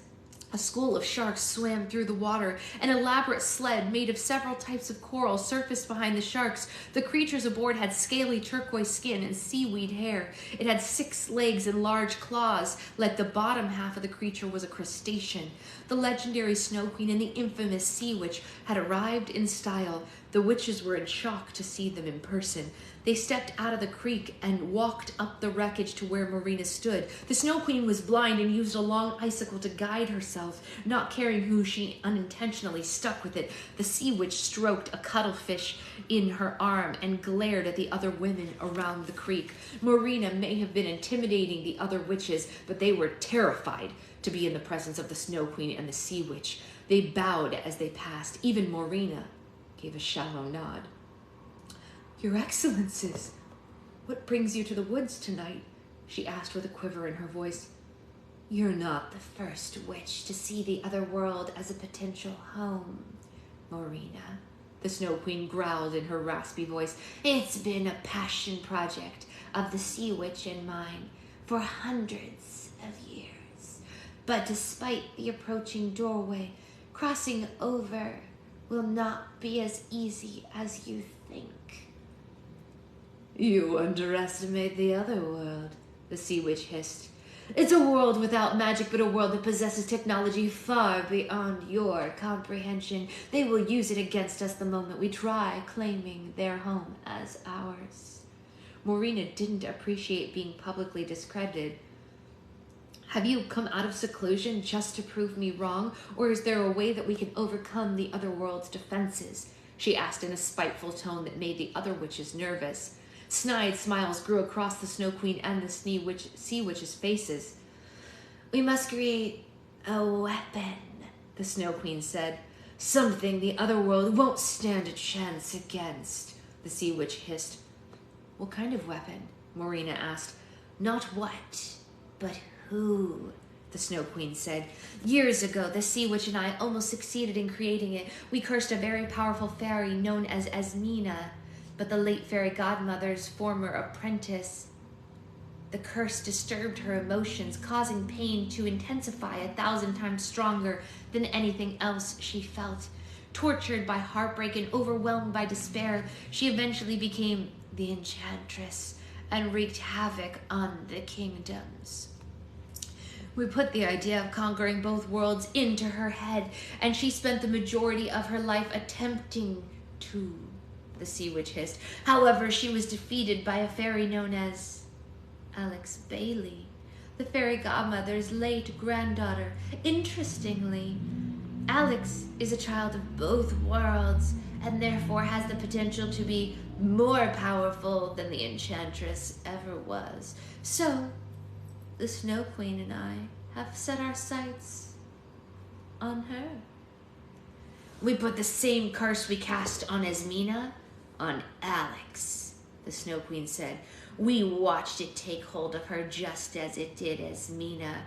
A school of sharks swam through the water. An elaborate sled made of several types of coral surfaced behind the sharks. The creatures aboard had scaly turquoise skin and seaweed hair. It had 6 legs and large claws, like the bottom half of the creature was a crustacean. The legendary Snow Queen and the infamous Sea Witch had arrived in style. The witches were in shock to see them in person. They stepped out of the creek and walked up the wreckage to where Marina stood. The Snow Queen was blind and used a long icicle to guide herself, not caring who she unintentionally stuck with it. The Sea Witch stroked a cuttlefish in her arm and glared at the other women around the creek. Marina may have been intimidating the other witches, but they were terrified to be in the presence of the Snow Queen and the Sea Witch. They bowed as they passed. Even Marina gave a shallow nod. "Your Excellencies, what brings you to the woods tonight?" she asked with a quiver in her voice. You're not the first witch to see the other world as a potential home, Morena. The Snow Queen growled in her raspy voice. It's been a passion project of the Sea Witch and mine for hundreds of years. But despite the approaching doorway, crossing over will not be as easy as you think. You underestimate the other world, the Sea Witch hissed. It's a world without magic, but a world that possesses technology far beyond your comprehension. They will use it against us the moment we try claiming their home as ours. Morena didn't appreciate being publicly discredited. Have you come out of seclusion just to prove me wrong, or is there a way that we can overcome the other world's defenses? She asked in a spiteful tone that made the other witches nervous. Snide smiles grew across the Snow Queen and the Sea Witch's faces. We must create a weapon, the Snow Queen said. Something the other world won't stand a chance against, the Sea Witch hissed. What kind of weapon? Morena asked. Not what, but who, the Snow Queen said. Years ago, the Sea Witch and I almost succeeded in creating it. We cursed a very powerful fairy known as Asmina, but the late fairy godmother's former apprentice. The curse disturbed her emotions, causing pain to intensify 1,000 times stronger than anything else she felt. Tortured by heartbreak and overwhelmed by despair, she eventually became the Enchantress and wreaked havoc on the kingdoms. We put the idea of conquering both worlds into her head, and she spent the majority of her life attempting to, the Sea Witch hissed. However, she was defeated by a fairy known as Alex Bailey, the fairy godmother's late granddaughter. Interestingly, Alex is a child of both worlds and therefore has the potential to be more powerful than the Enchantress ever was. So, the Snow Queen and I have set our sights on her. We put the same curse we cast on Asmina on Alex, the Snow Queen said. We watched it take hold of her just as it did Asmina.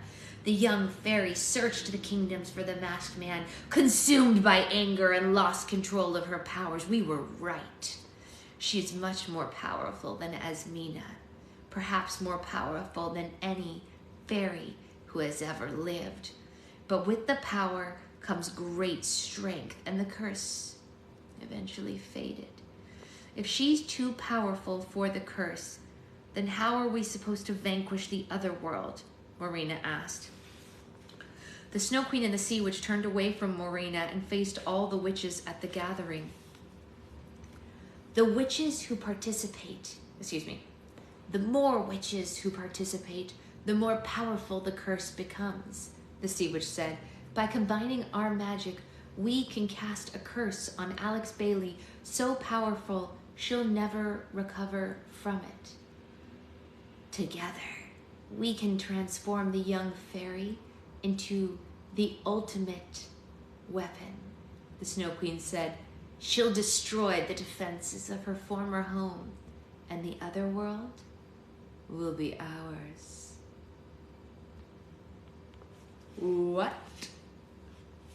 The young fairy searched the kingdoms for the masked man, consumed by anger and lost control of her powers. We were right. She is much more powerful than Asmina, perhaps more powerful than any fairy who has ever lived. But with the power comes great strength, and the curse eventually faded. If she's too powerful for the curse, then how are we supposed to vanquish the other world? Morena asked. The Snow Queen and the Sea Witch turned away from Morena and faced all the witches at the gathering. The more witches who participate, the more powerful the curse becomes, the Sea Witch said. By combining our magic, we can cast a curse on Alex Bailey so powerful she'll never recover from it. Together, we can transform the young fairy into the ultimate weapon, the Snow Queen said. She'll destroy the defenses of her former home, and the other world will be ours. What?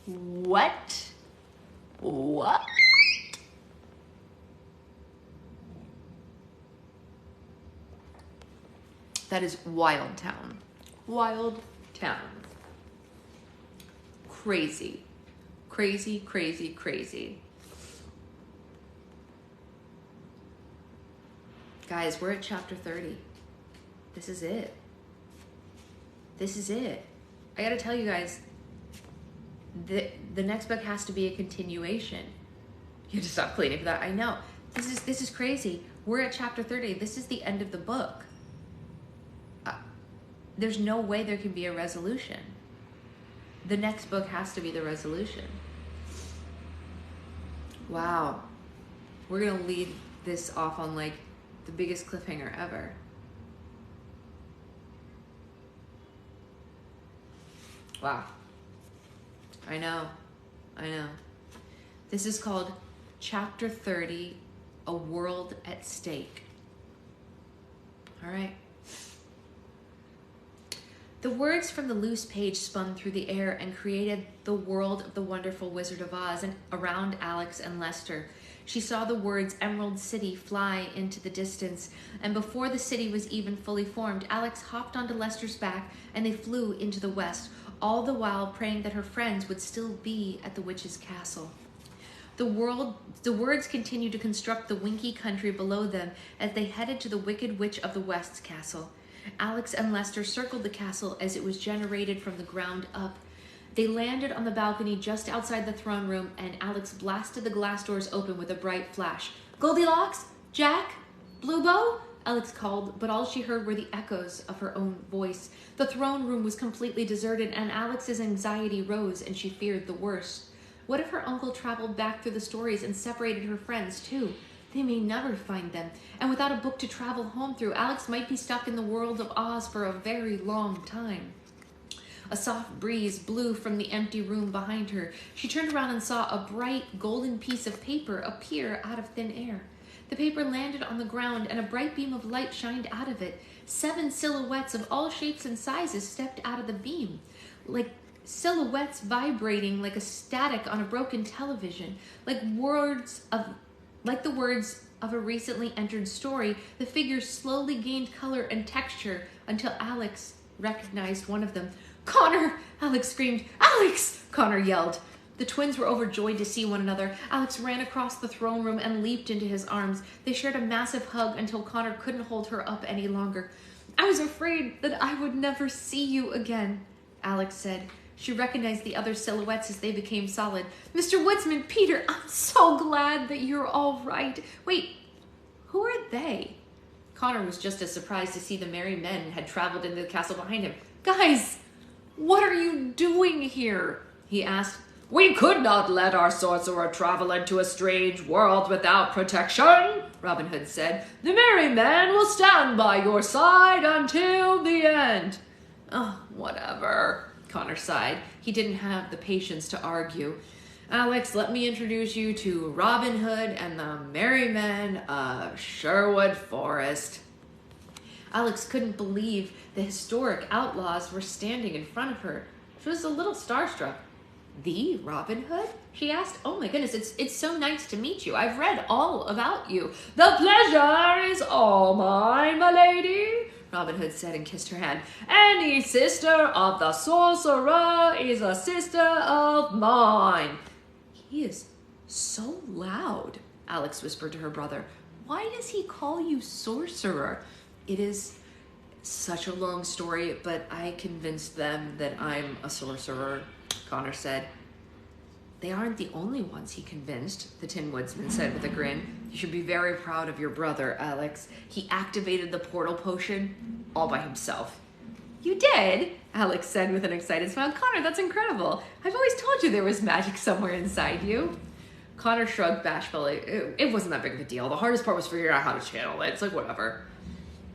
What? What? That is Wild Town. Wild Town. Crazy. Crazy, crazy, crazy. Guys, we're at chapter 30. This is it. This is it. I gotta tell you guys, the next book has to be a continuation. You have to stop cleaning for that. I know. This is crazy. We're at chapter 30. This is the end of the book. There's no way there can be a resolution. The next book has to be the resolution. Wow. We're gonna lead this off on like the biggest cliffhanger ever. Wow. I know. This is called Chapter 30, A World at Stake. All right. The words from the loose page spun through the air and created the world of the wonderful Wizard of Oz and around Alex and Lester. She saw the words Emerald City fly into the distance, and before the city was even fully formed, Alex hopped onto Lester's back and they flew into the west, all the while praying that her friends would still be at the witch's castle. The words continued to construct the Winky country below them as they headed to the Wicked Witch of the West's castle. Alex and Lester circled the castle as it was generated from the ground up. They landed on the balcony just outside the throne room, and Alex blasted the glass doors open with a bright flash. "Goldilocks? Jack? Bluebow?" Alex called, but all she heard were the echoes of her own voice. The throne room was completely deserted, and Alex's anxiety rose, and she feared the worst. What if her uncle traveled back through the stories and separated her friends too? They may never find them, and without a book to travel home through, Alex might be stuck in the world of Oz for a very long time. A soft breeze blew from the empty room behind her. She turned around and saw a bright golden piece of paper appear out of thin air. The paper landed on the ground, and a bright beam of light shined out of it. 7 silhouettes of all shapes and sizes stepped out of the beam, like silhouettes vibrating like a static on a broken television, like the words of a recently entered story. The figures slowly gained color and texture until Alex recognized one of them. "Connor!" Alex screamed. "Alex!" Connor yelled. The twins were overjoyed to see one another. Alex ran across the throne room and leaped into his arms. They shared a massive hug until Connor couldn't hold her up any longer. "I was afraid that I would never see you again," Alex said. She recognized the other silhouettes as they became solid. "Mr. Woodsman, Peter, I'm so glad that you're all right. Wait, who are they?" Connor was just as surprised to see the merry men had traveled into the castle behind him. "Guys, what are you doing here?" he asked. "We could not let our sorcerer travel into a strange world without protection," Robin Hood said. "The merry men will stand by your side until the end." "Oh, whatever," Connor sighed. He didn't have the patience to argue. "Alex, let me introduce you to Robin Hood and the merry men of Sherwood Forest." Alex couldn't believe the historic outlaws were standing in front of her. She was a little starstruck. "The Robin Hood?" she asked. "Oh my goodness, it's so nice to meet you. I've read all about you." "The pleasure is all mine, my lady," Robin Hood said and kissed her hand. "Any sister of the sorcerer is a sister of mine." "He is so loud," Alex whispered to her brother. "Why does he call you sorcerer?" "It is such a long story, but I convinced them that I'm a sorcerer," Connor said. "They aren't the only ones he convinced," the Tin Woodsman said with a grin. "You should be very proud of your brother, Alex. He activated the portal potion all by himself." "You did?" Alex said with an excited smile. "Connor, that's incredible. I've always told you there was magic somewhere inside you." Connor shrugged bashfully. It wasn't that big of a deal. The hardest part was figuring out how to channel it. It's like, whatever.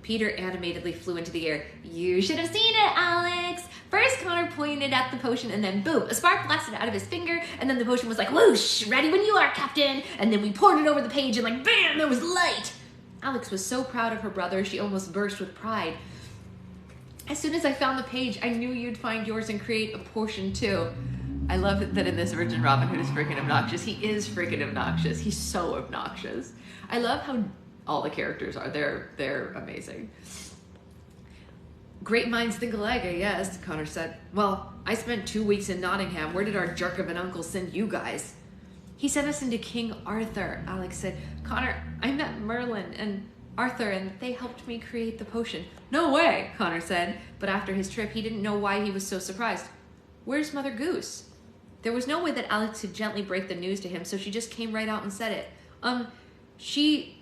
Peter animatedly flew into the air. "You should have seen it, Alex. First, Connor pointed at the potion, and then boom, a spark blasted out of his finger, and then the potion was like, whoosh, ready when you are, Captain. And then we poured it over the page, and like, bam, there was light." Alex was so proud of her brother, she almost burst with pride. "As soon as I found the page, I knew you'd find yours and create a potion too." I love that in this version, Robin Hood is freaking obnoxious. He is freaking obnoxious. He's so obnoxious. I love how all the characters are. They're amazing. "Great minds think alike, I guess," Connor said. "Well, I spent 2 weeks in Nottingham. Where did our jerk of an uncle send you guys?" "He sent us into King Arthur," Alex said. "Connor, I met Merlin and Arthur, and they helped me create the potion." "No way," Connor said. But after his trip, he didn't know why he was so surprised. "Where's Mother Goose?" There was no way that Alex could gently break the news to him, so she just came right out and said it. She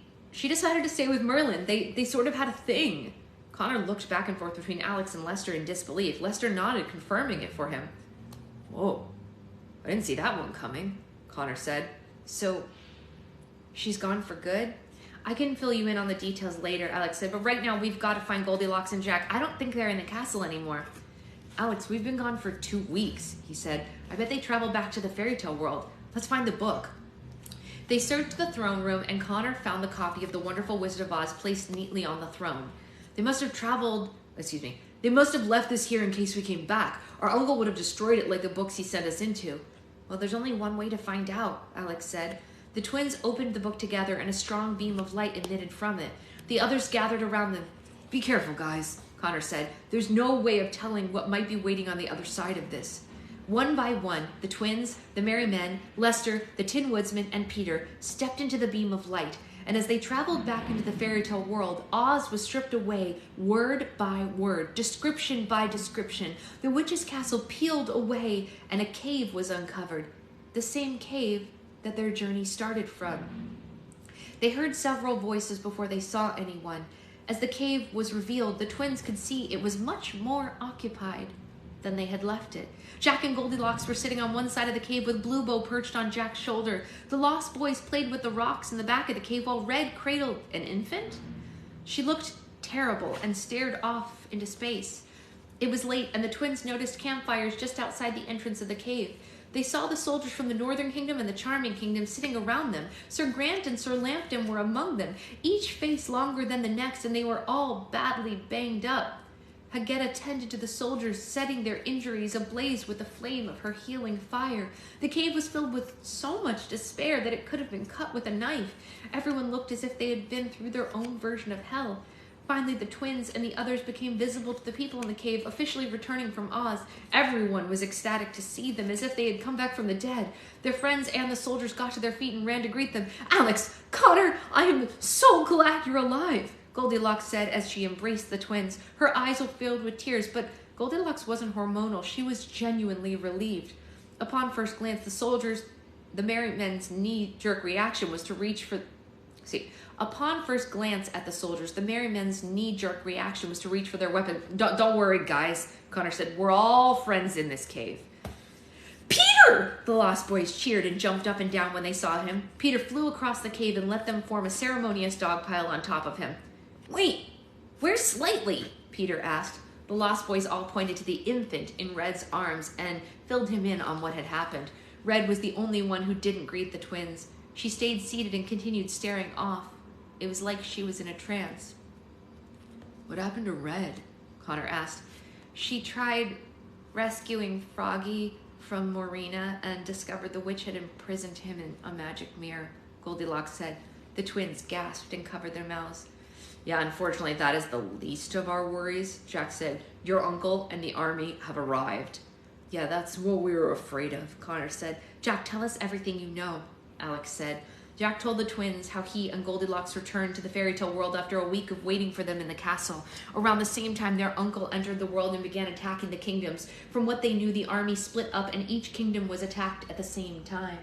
decided to stay with Merlin. They sort of had a thing." Connor looked back and forth between Alex and Lester in disbelief. Lester nodded, confirming it for him. "Whoa, I didn't see that one coming," Connor said. "So, she's gone for good?" "I can fill you in on the details later," Alex said, "but right now we've got to find Goldilocks and Jack. I don't think they're in the castle anymore." "Alex, we've been gone for 2 weeks," he said. "I bet they traveled back to the fairy tale world. Let's find the book." They searched the throne room, and Connor found the copy of The Wonderful Wizard of Oz placed neatly on the throne. They They must have left this here in case we came back. Our uncle would have destroyed it like the books he sent us into. Well, there's only one way to find out, Alex said. The twins opened the book together and a strong beam of light emitted from it. The others gathered around them. Be careful, guys, Connor said. There's no way of telling what might be waiting on the other side of this. One by one, the twins, the merry men, Lester, the Tin Woodsman, and Peter stepped into the beam of light, and as they traveled back into the fairy tale world, Oz was stripped away word by word, description by description. The witch's castle peeled away, and a cave was uncovered, the same cave that their journey started from. They heard several voices before they saw anyone. As the cave was revealed, the twins could see it was much more occupied than they had left it. Jack and Goldilocks were sitting on one side of the cave with Bluebow perched on Jack's shoulder. The Lost Boys played with the rocks in the back of the cave while Red cradled an infant. She looked terrible and stared off into space. It was late, and the twins noticed campfires just outside the entrance of the cave. They saw the soldiers from the Northern Kingdom and the Charming Kingdom sitting around them. Sir Grant and Sir Lambton were among them, each face longer than the next, and they were all badly banged up. Hagetta tended to the soldiers, setting their injuries ablaze with the flame of her healing fire. The cave was filled with so much despair that it could have been cut with a knife. Everyone looked as if they had been through their own version of hell. Finally, the twins and the others became visible to the people in the cave, officially returning from Oz. Everyone was ecstatic to see them, as if they had come back from the dead. Their friends and the soldiers got to their feet and ran to greet them. Alex, Connor, I am so glad you're alive, Goldilocks said as she embraced the twins. Her eyes were filled with tears, but Goldilocks wasn't hormonal. She was genuinely relieved. Upon first glance, the merry men's knee-jerk reaction was to reach for... Upon first glance at the soldiers, the merry men's knee-jerk reaction was to reach for their weapon. Don't worry, guys, Connor said. We're all friends in this cave. Peter! The Lost Boys cheered and jumped up and down when they saw him. Peter flew across the cave and let them form a ceremonious dog pile on top of him. Wait, where's Slightly? Peter asked. The Lost Boys all pointed to the infant in Red's arms and filled him in on what had happened. Red was the only one who didn't greet the twins. She stayed seated and continued staring off. It was like she was in a trance. What happened to Red? Connor asked. She tried rescuing Froggy from Morena and discovered the witch had imprisoned him in a magic mirror, Goldilocks said. The twins gasped and covered their mouths. Yeah, unfortunately, that is the least of our worries, Jack said. Your uncle and the army have arrived. Yeah, that's what we were afraid of, Connor said. Jack, tell us everything you know, Alex said. Jack told the twins how he and Goldilocks returned to the fairy tale world after a week of waiting for them in the castle. Around the same time, their uncle entered the world and began attacking the kingdoms. From what they knew, the army split up and each kingdom was attacked at the same time.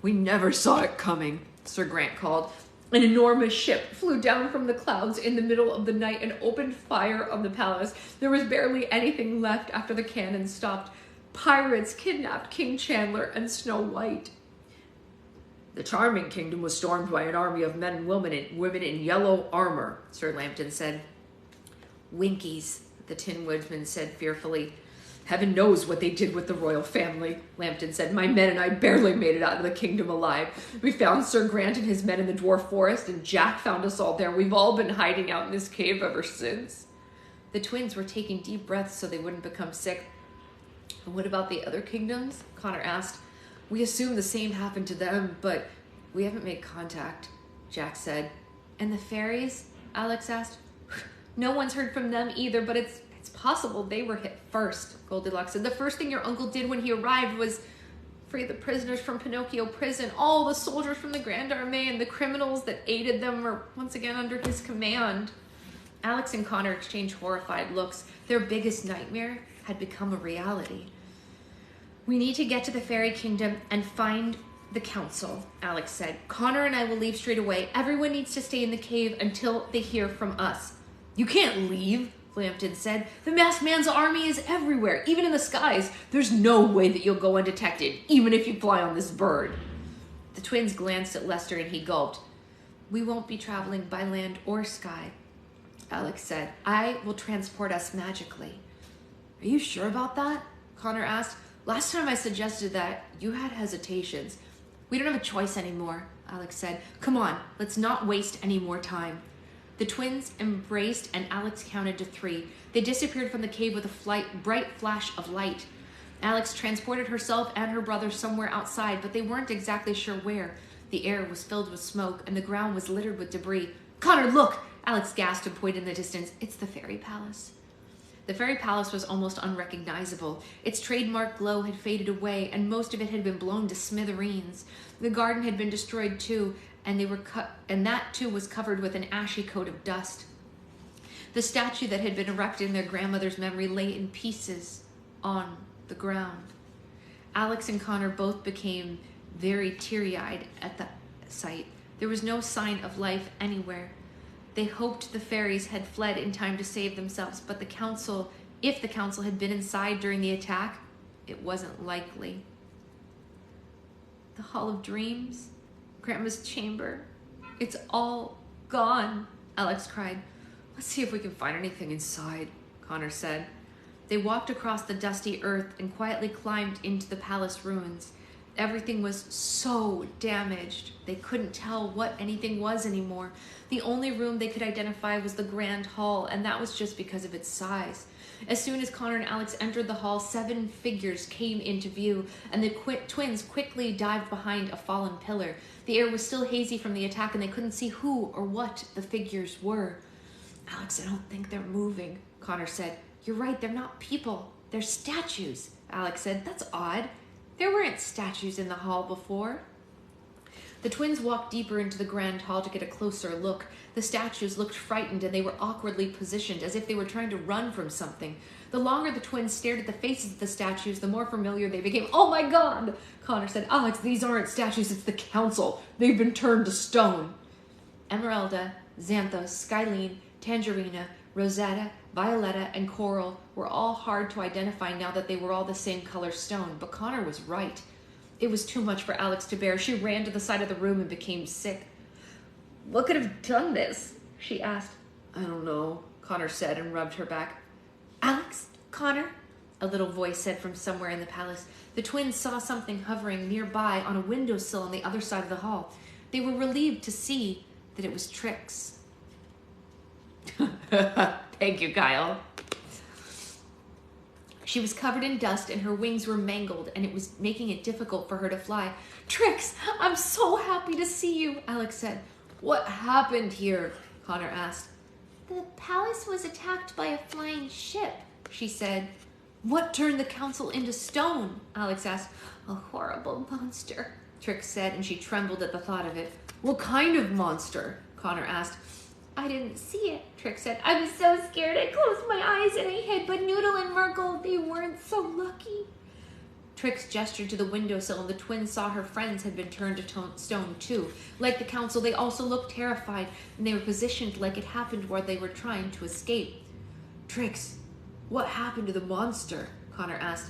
We never saw it coming, Sir Grant called. An enormous ship flew down from the clouds in the middle of the night and opened fire on the palace. There was barely anything left after the cannon stopped. Pirates kidnapped King Chandler and Snow White. The Charming Kingdom was stormed by an army of men and women in yellow armor, Sir Lambton said. Winkies, the Tin Woodsman said fearfully. Heaven knows what they did with the royal family, Lambton said. My men and I barely made it out of the kingdom alive. We found Sir Grant and his men in the dwarf forest, and Jack found us all there. We've all been hiding out in this cave ever since. The twins were taking deep breaths so they wouldn't become sick. And what about the other kingdoms? Connor asked. We assume the same happened to them, but we haven't made contact, Jack said. And the fairies? Alex asked. No one's heard from them either, but it's possible they were hit first, Goldilocks said. The first thing your uncle did when he arrived was free the prisoners from Pinocchio prison. All the soldiers from the Grand Armée and the criminals that aided them were once again under his command. Alex and Connor exchanged horrified looks. Their biggest nightmare had become a reality. We need to get to the fairy kingdom and find the council, Alex said. Connor and I will leave straight away. Everyone needs to stay in the cave until they hear from us. You can't leave, Lambton said. The masked man's army is everywhere, even in the skies. There's no way that you'll go undetected, even if you fly on this bird. The twins glanced at Lester and he gulped. We won't be traveling by land or sky, Alex said. I will transport us magically. Are you sure about that? Connor asked. Last time I suggested that, you had hesitations. We don't have a choice anymore, Alex said. Come on, let's not waste any more time. The twins embraced and Alex counted to 3. They disappeared from the cave with a bright flash of light. Alex transported herself and her brother somewhere outside, but they weren't exactly sure where. The air was filled with smoke and the ground was littered with debris. "Connor, look!" Alex gasped and pointed in the distance. "It's the fairy palace." The fairy palace was almost unrecognizable. Its trademark glow had faded away, and most of it had been blown to smithereens. The garden had been destroyed too, and that too was covered with an ashy coat of dust. The statue that had been erected in their grandmother's memory lay in pieces on the ground. Alex and Connor both became very teary-eyed at the sight. There was no sign of life anywhere. They hoped the fairies had fled in time to save themselves, but if the council had been inside during the attack, it wasn't likely. The Hall of Dreams, Grandma's chamber, it's all gone, Alex cried. "Let's see if we can find anything inside," Connor said. They walked across the dusty earth and quietly climbed into the palace ruins. Everything was so damaged. They couldn't tell what anything was anymore. The only room they could identify was the Grand Hall, and that was just because of its size. As soon as Connor and Alex entered the hall, 7 figures came into view, and the twins quickly dived behind a fallen pillar. The air was still hazy from the attack, and they couldn't see who or what the figures were. "Alex, I don't think they're moving," Connor said. "You're right, they're not people. They're statues," Alex said. "That's odd. There weren't statues in the hall before." The twins walked deeper into the grand hall to get a closer look. The statues looked frightened and they were awkwardly positioned as if they were trying to run from something. The longer the twins stared at the faces of the statues, the more familiar they became. "Oh my God," Connor said. "Alex, these aren't statues, it's the council. They've been turned to stone." Emeralda, Xanthos, Skylene, Tangerina, Rosetta, Violetta, and Coral were all hard to identify now that they were all the same color stone, but Connor was right. It was too much for Alex to bear. She ran to the side of the room and became sick. "What could have done this?" she asked. "I don't know," Connor said and rubbed her back. "Alex? Connor?" a little voice said from somewhere in the palace. The twins saw something hovering nearby on a windowsill on the other side of the hall. They were relieved to see that it was Trix. "Thank you, Kyle." She was covered in dust and her wings were mangled, and it was making it difficult for her to fly. "Trix, I'm so happy to see you," Alex said. "What happened here?" Connor asked. "The palace was attacked by a flying ship," she said. "What turned the council into stone?" Alex asked. "A horrible monster," Trix said, and she trembled at the thought of it. "What kind of monster?" Connor asked. "I didn't see it," Trix said. "I was so scared I closed my eyes and I hid, but Noodle and Merkle, they weren't so lucky." Trix gestured to the windowsill, and the twins saw her friends had been turned to stone too. Like the council, they also looked terrified, and they were positioned like it happened while they were trying to escape. "Trix, what happened to the monster?" Connor asked.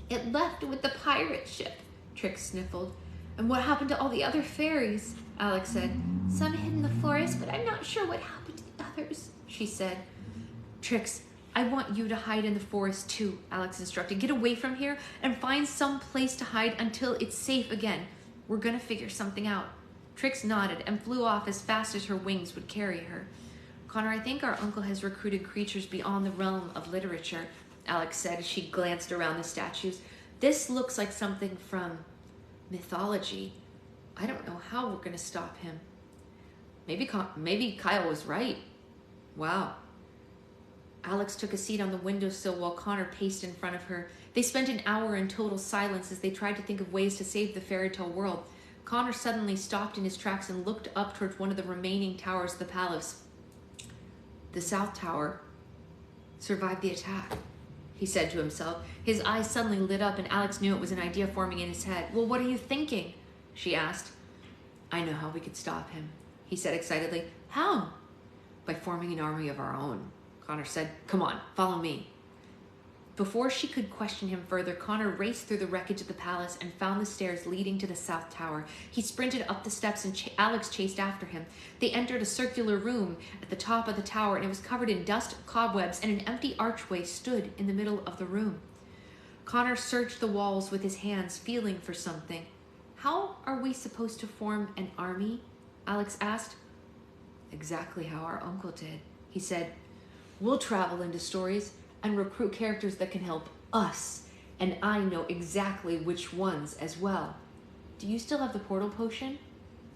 "It left with the pirate ship," Trix sniffled. "And what happened to all the other fairies?" Alex said. "Some hid in the forest, but I'm not sure what happened to the others," she said. "Trix, I want you to hide in the forest too," Alex instructed. "Get away from here and find some place to hide until it's safe again. We're gonna figure something out." Trix nodded and flew off as fast as her wings would carry her. "Connor, I think our uncle has recruited creatures beyond the realm of literature," Alex said as she glanced around the statues. "This looks like something from mythology. I don't know how we're going to stop him." Maybe Kyle was right. Wow. Alex took a seat on the windowsill while Connor paced in front of her. They spent an hour in total silence as they tried to think of ways to save the fairy tale world. Connor suddenly stopped in his tracks and looked up towards one of the remaining towers of the palace. "The South Tower survived the attack," he said to himself. His eyes suddenly lit up and Alex knew it was an idea forming in his head. "Well, what are you thinking?" she asked. "I know how we could stop him," he said excitedly. "How?" "By forming an army of our own," Connor said. "Come on, follow me." Before she could question him further, Connor raced through the wreckage of the palace and found the stairs leading to the South Tower. He sprinted up the steps and Alex chased after him. They entered a circular room at the top of the tower, and it was covered in dust, cobwebs, and an empty archway stood in the middle of the room. Connor searched the walls with his hands, feeling for something. "How are we supposed to form an army?" Alex asked. exactly how our uncle did. He said, we'll travel into stories and recruit characters that can help us, and I know exactly which ones as well. Do you still have the portal potion?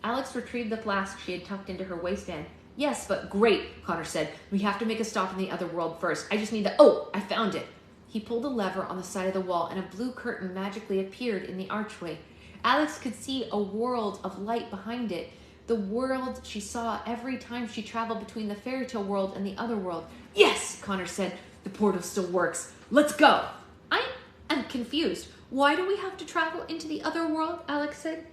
Alex retrieved the flask she had tucked into her waistband. Yes, but great, Connor said. We have to make a stop in the other world first. I just need to... Oh, I found it. He pulled a lever on the side of the wall and a blue curtain magically appeared in the archway. Alex could see a world of light behind it. The world she saw every time she traveled between the fairy tale world and the other world. Yes, Connor said. The portal still works. Let's go. I am confused. Why do we have to travel into the other world? Alex said.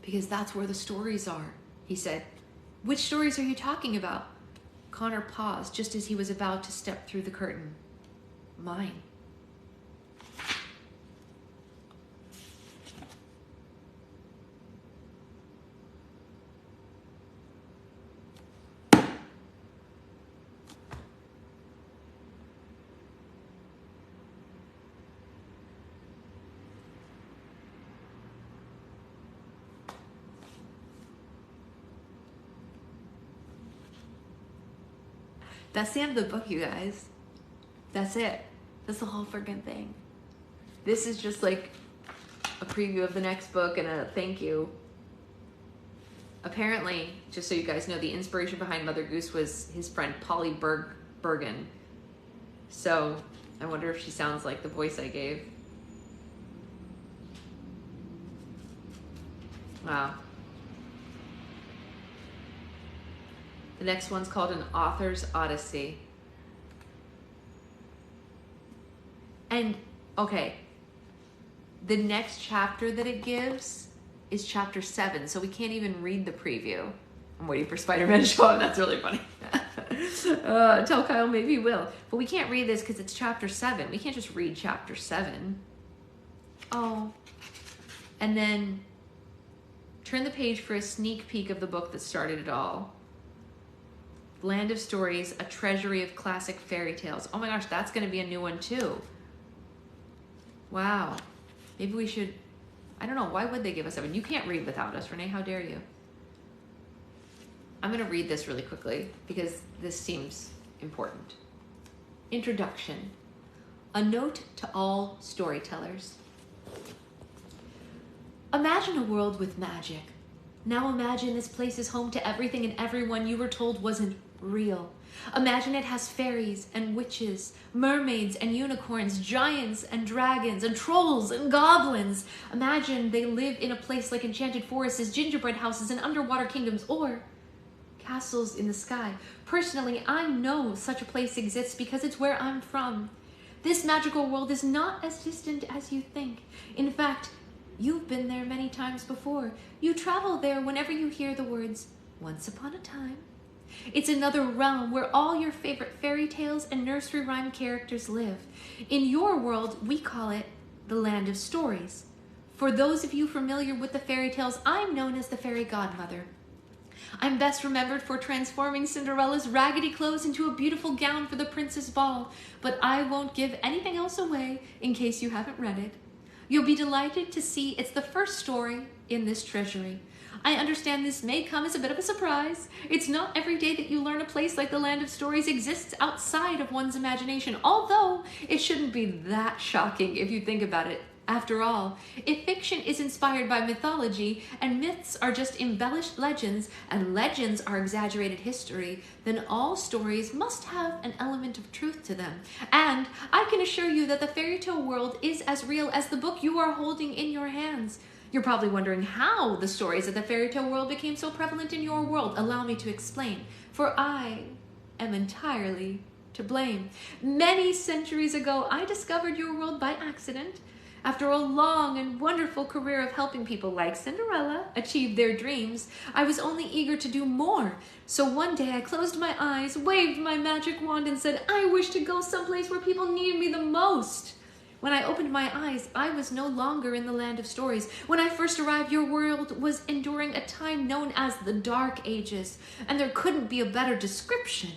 Because that's where the stories are, he said. Which stories are you talking about? Connor paused just as he was about to step through the curtain. Mine. That's the end of the book, you guys. That's it. That's the whole friggin' thing. This is just like a preview of the next book and a thank you. Apparently, just so you guys know, the inspiration behind Mother Goose was his friend Polly Bergen. So I wonder if she sounds like the voice I gave. Wow. The next one's called An Author's Odyssey. And, okay, the next chapter that it gives is chapter 7, so we can't even read the preview. I'm waiting for Spider-Man to show up. That's really funny. Tell Kyle maybe he will. But we can't read this because it's chapter 7. We can't just read chapter 7. Oh. And then turn the page for a sneak peek of the book that started it all. Land of Stories, a treasury of classic fairy tales. Oh my gosh, that's going to be a new one too. Wow. Maybe we should... I don't know. Why would they give us 7? You can't read without us, Renee. How dare you? I'm going to read this really quickly because this seems important. Introduction. A note to all storytellers. Imagine a world with magic. Now imagine this place is home to everything and everyone you were told wasn't real. Imagine it has fairies and witches, mermaids and unicorns, giants and dragons and trolls and goblins. Imagine they live in a place like enchanted forests, gingerbread houses, and underwater kingdoms, or castles in the sky. Personally, I know such a place exists because it's where I'm from. This magical world is not as distant as you think. In fact, you've been there many times before. You travel there whenever you hear the words, once upon a time. It's another realm where all your favorite fairy tales and nursery rhyme characters live. In your world, we call it the Land of Stories. For those of you familiar with the fairy tales, I'm known as the Fairy Godmother. I'm best remembered for transforming Cinderella's raggedy clothes into a beautiful gown for the princess ball, but I won't give anything else away in case you haven't read it. You'll be delighted to see it's the first story in this treasury. I understand this may come as a bit of a surprise. It's not every day that you learn a place like the Land of Stories exists outside of one's imagination, although it shouldn't be that shocking if you think about it. After all, if fiction is inspired by mythology and myths are just embellished legends and legends are exaggerated history, then all stories must have an element of truth to them. And I can assure you that the fairy tale world is as real as the book you are holding in your hands. You're probably wondering how the stories of the fairy tale world became so prevalent in your world. Allow me to explain, for I am entirely to blame. Many centuries ago, I discovered your world by accident. After a long and wonderful career of helping people like Cinderella achieve their dreams, I was only eager to do more. So one day I closed my eyes, waved my magic wand, and said, I wish to go someplace where people need me the most. When I opened my eyes, I was no longer in the Land of Stories. When I first arrived, your world was enduring a time known as the Dark Ages, and there couldn't be a better description.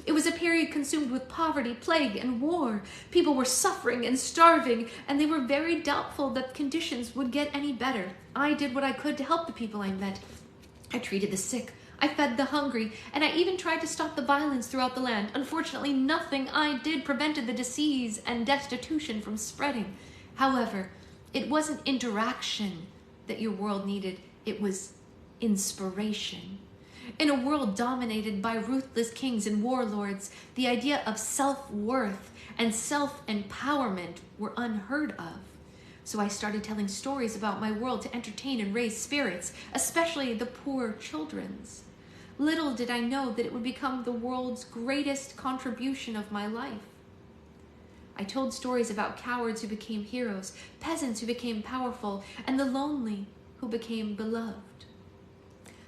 It was a period consumed with poverty, plague, and war. People were suffering and starving, and they were very doubtful that conditions would get any better. I did what I could to help the people I met. I treated the sick. I fed the hungry, and I even tried to stop the violence throughout the land. Unfortunately, nothing I did prevented the disease and destitution from spreading. However, it wasn't interaction that your world needed, it was inspiration. In a world dominated by ruthless kings and warlords, the idea of self-worth and self-empowerment were unheard of. So I started telling stories about my world to entertain and raise spirits, especially the poor children's. Little did I know that it would become the world's greatest contribution of my life. I told stories about cowards who became heroes, peasants who became powerful, and the lonely who became beloved.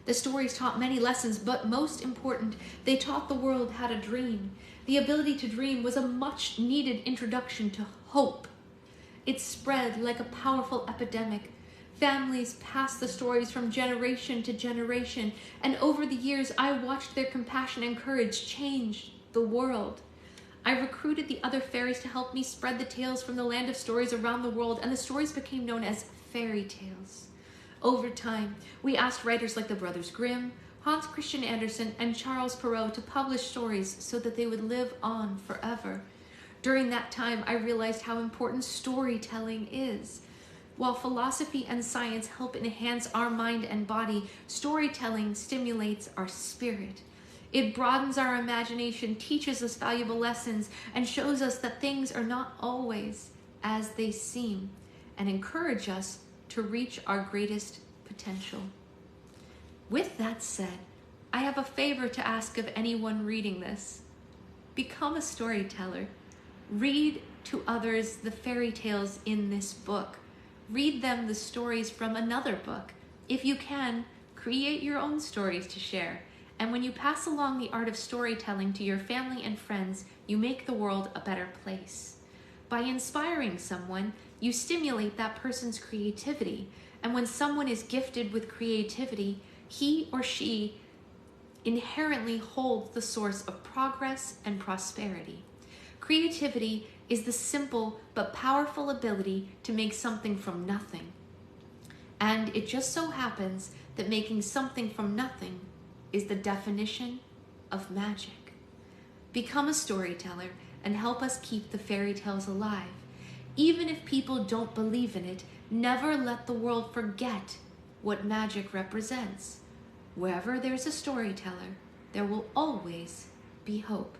The stories taught many lessons, but most important, they taught the world how to dream. The ability to dream was a much needed introduction to hope. It spread like a powerful epidemic. Families passed the stories from generation to generation, and over the years, I watched their compassion and courage change the world. I recruited the other fairies to help me spread the tales from the land of stories around the world, and the stories became known as fairy tales. Over time, we asked writers like the Brothers Grimm, Hans Christian Andersen, and Charles Perrault to publish stories so that they would live on forever. During that time, I realized how important storytelling is. While philosophy and science help enhance our mind and body, storytelling stimulates our spirit. It broadens our imagination, teaches us valuable lessons, and shows us that things are not always as they seem, and encourage us to reach our greatest potential. With that said, I have a favor to ask of anyone reading this. Become a storyteller. Read to others the fairy tales in this book. Read them the stories from another book. If you can, create your own stories to share. And when you pass along the art of storytelling to your family and friends, you make the world a better place. By inspiring someone, you stimulate that person's creativity. And when someone is gifted with creativity, he or she inherently holds the source of progress and prosperity. Creativity is the simple but powerful ability to make something from nothing. And it just so happens that making something from nothing is the definition of magic. Become a storyteller and help us keep the fairy tales alive. Even if people don't believe in it, never let the world forget what magic represents. Wherever there's a storyteller, there will always be hope.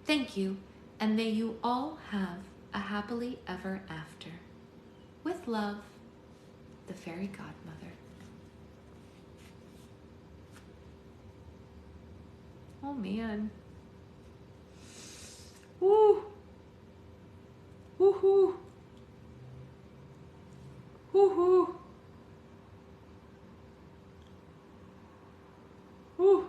Thank you, and may you all have a happily ever after. With love, the Fairy Godmother. Oh man. Woo! Woohoo! Woohoo! Woo!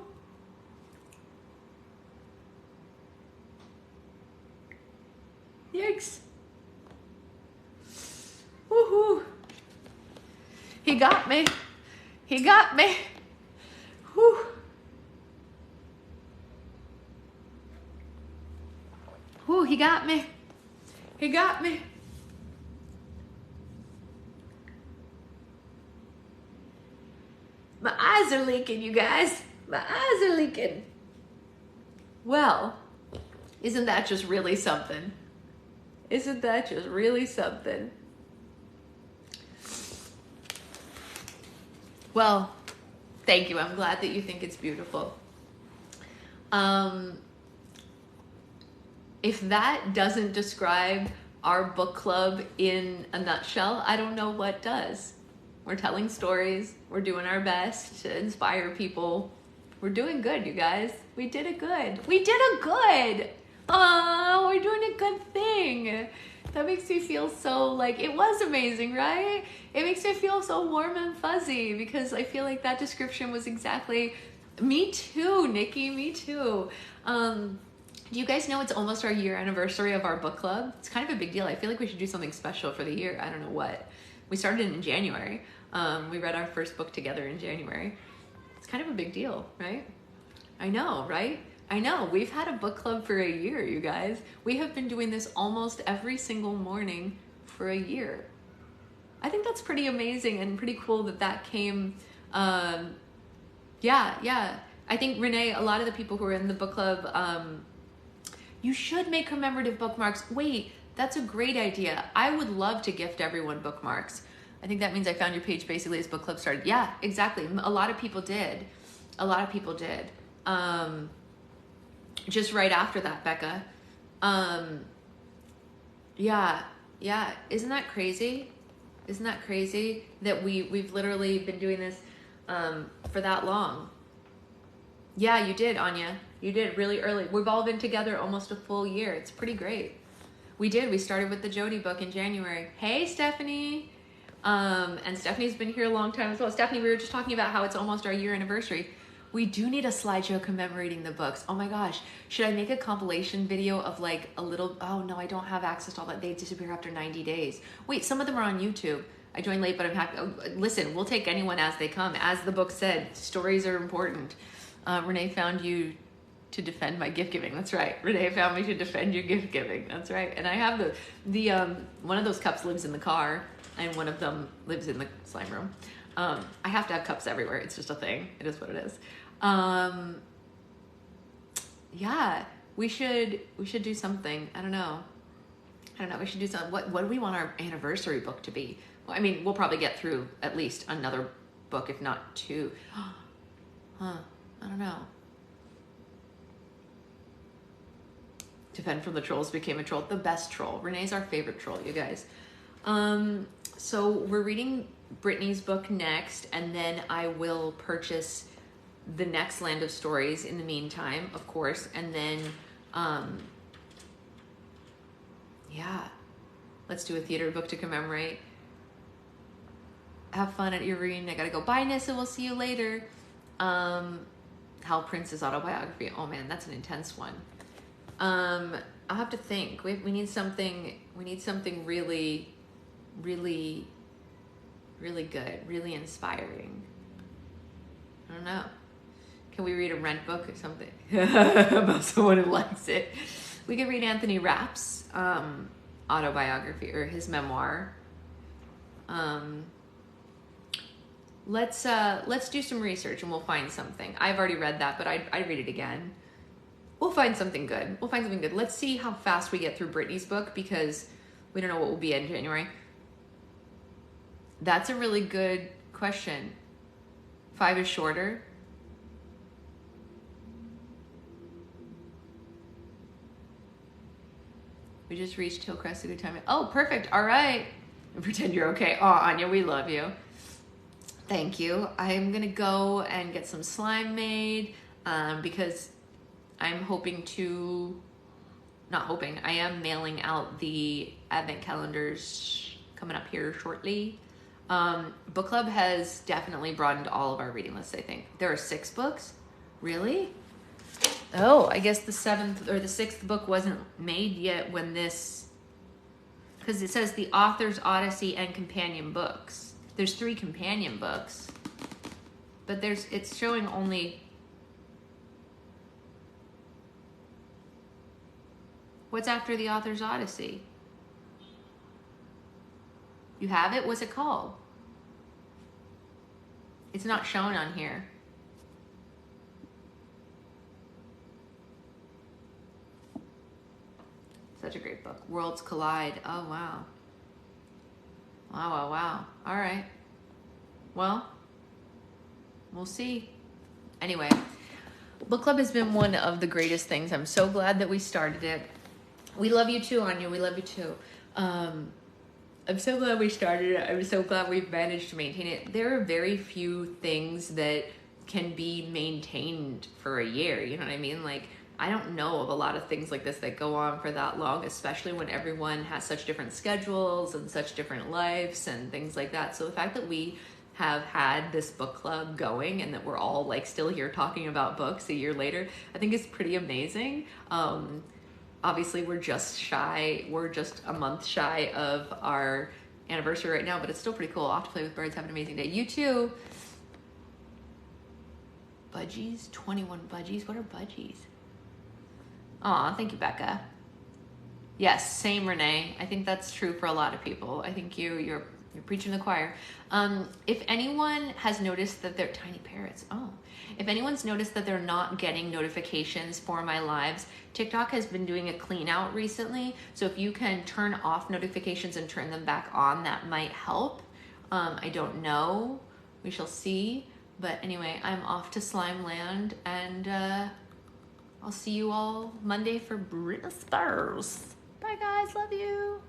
Yikes! Woohoo! He got me. He got me. Whew. Whew, he got me. He got me. My eyes are leaking, you guys. My eyes are leaking. Well, isn't that just really something? Isn't that just really something? Well, thank you. I'm glad that you think it's beautiful. If that doesn't describe our book club in a nutshell, I don't know what does. We're telling stories. We're doing our best to inspire people. We're doing good, you guys. We did it good. We did it good. Oh, we're doing a good thing. That makes me feel so like it was amazing, right? It makes me feel so warm and fuzzy because I feel like that description was exactly me too, Nikki, me too. Do you guys know it's almost our year anniversary of our book club? It's kind of a big deal. I feel like we should do something special for the year. I don't know what. We started in January. We read our first book together in January. It's kind of a big deal, right? I know, right? I know. We've had a book club for a year, you guys. We have been doing this almost every single morning for a year. I think that's pretty amazing and pretty cool that that came, yeah. I think, Renee, a lot of the people who are in the book club, you should make commemorative bookmarks. Wait, that's a great idea. I would love to gift everyone bookmarks. I think that means I found your page basically as book club started. Yeah, exactly. A lot of people did. A lot of people did. Just right after that, Becca. Yeah. Isn't that crazy? Isn't that crazy that we've literally been doing this for that long? Yeah, you did, Anya. You did really early. We've all been together almost a full year. It's pretty great. We did. We started with the Jody book in January. Hey, Stephanie. And Stephanie's been here a long time as well. Stephanie, we were just talking about how it's almost our year anniversary. We do need a slideshow commemorating the books. Oh my gosh. Should I make a compilation video of like a little, oh no, I don't have access to all that. They disappear after 90 days. Wait, some of them are on YouTube. I joined late, but I'm happy. Oh, listen, we'll take anyone as they come. As the book said, stories are important. Renee found you to defend my gift giving. That's right. Renee found me to defend your gift giving. That's right. And I have the one of those cups lives in the car and one of them lives in the slime room. I have to have cups everywhere. It's just a thing. It is what it is. Yeah, we should do something. I don't know. We should do something. What do we want our anniversary book to be? Well, I mean, we'll probably get through at least another book, if not two. I don't know. Defend from the Trolls became a troll. The best troll. Renee's our favorite troll, you guys. So we're reading Brittany's book next, and then I will purchase the next Land of Stories in the meantime, of course. And then, yeah, let's do a theater book to commemorate. Have fun at your reading. I gotta go. Bye, Nissa. We'll see you later. Hal Prince's autobiography. Oh man, that's an intense one. I'll have to think. We need something. We need something really, really, really good, really inspiring. I don't know. Can we read a Rent book or something about someone who likes it? We could read Anthony Rapp's autobiography or his memoir. Let's do some research and we'll find something. I've already read that, but I'd read it again. We'll find something good. Let's see how fast we get through Brittany's book because we don't know what will be in January. That's a really good question. 5 is shorter. We just reached Hillcrest, a good time. Oh, perfect. All right. And pretend you're okay. Oh, Anya, we love you. Thank you. I'm going to go and get some slime made because I'm hoping to, not hoping, I am mailing out the advent calendars coming up here shortly. Book Club has definitely broadened all of our reading lists, I think. There are 6 books? Really? Oh, I guess the 7th or the 6th book wasn't made yet when this, because it says the author's Odyssey and companion books. There's 3 companion books, but it's showing only, what's after the author's Odyssey? You have it? What's it called? It's not shown on here. Such a great book. Worlds Collide. Oh, wow. Wow. All right. Well, we'll see. Anyway, Book Club has been one of the greatest things. I'm so glad that we started it. We love you too, Anya. We love you too. I'm so glad we started it. I'm so glad we've managed to maintain it. There are very few things that can be maintained for a year. You know what I mean? Like, I don't know of a lot of things like this that go on for that long, especially when everyone has such different schedules and such different lives and things like that. So the fact that we have had this book club going and that we're all like still here talking about books a year later, I think is pretty amazing. Obviously we're just a month shy of our anniversary right now, but it's still pretty cool. Off to Play with Birds. Have an amazing day. You too. Budgies, 21 budgies. What are budgies? Aw, thank you, Becca. Yes, same, Renee. I think that's true for a lot of people. I think you're You're preaching to the choir. If anyone has noticed that they're tiny parrots, if anyone's noticed that they're not getting notifications for my lives, TikTok has been doing a clean out recently. So if you can turn off notifications and turn them back on, that might help. I don't know. We shall see. But anyway, I'm off to Slime Land, and I'll see you all Monday for Britney Spears. Bye guys, love you.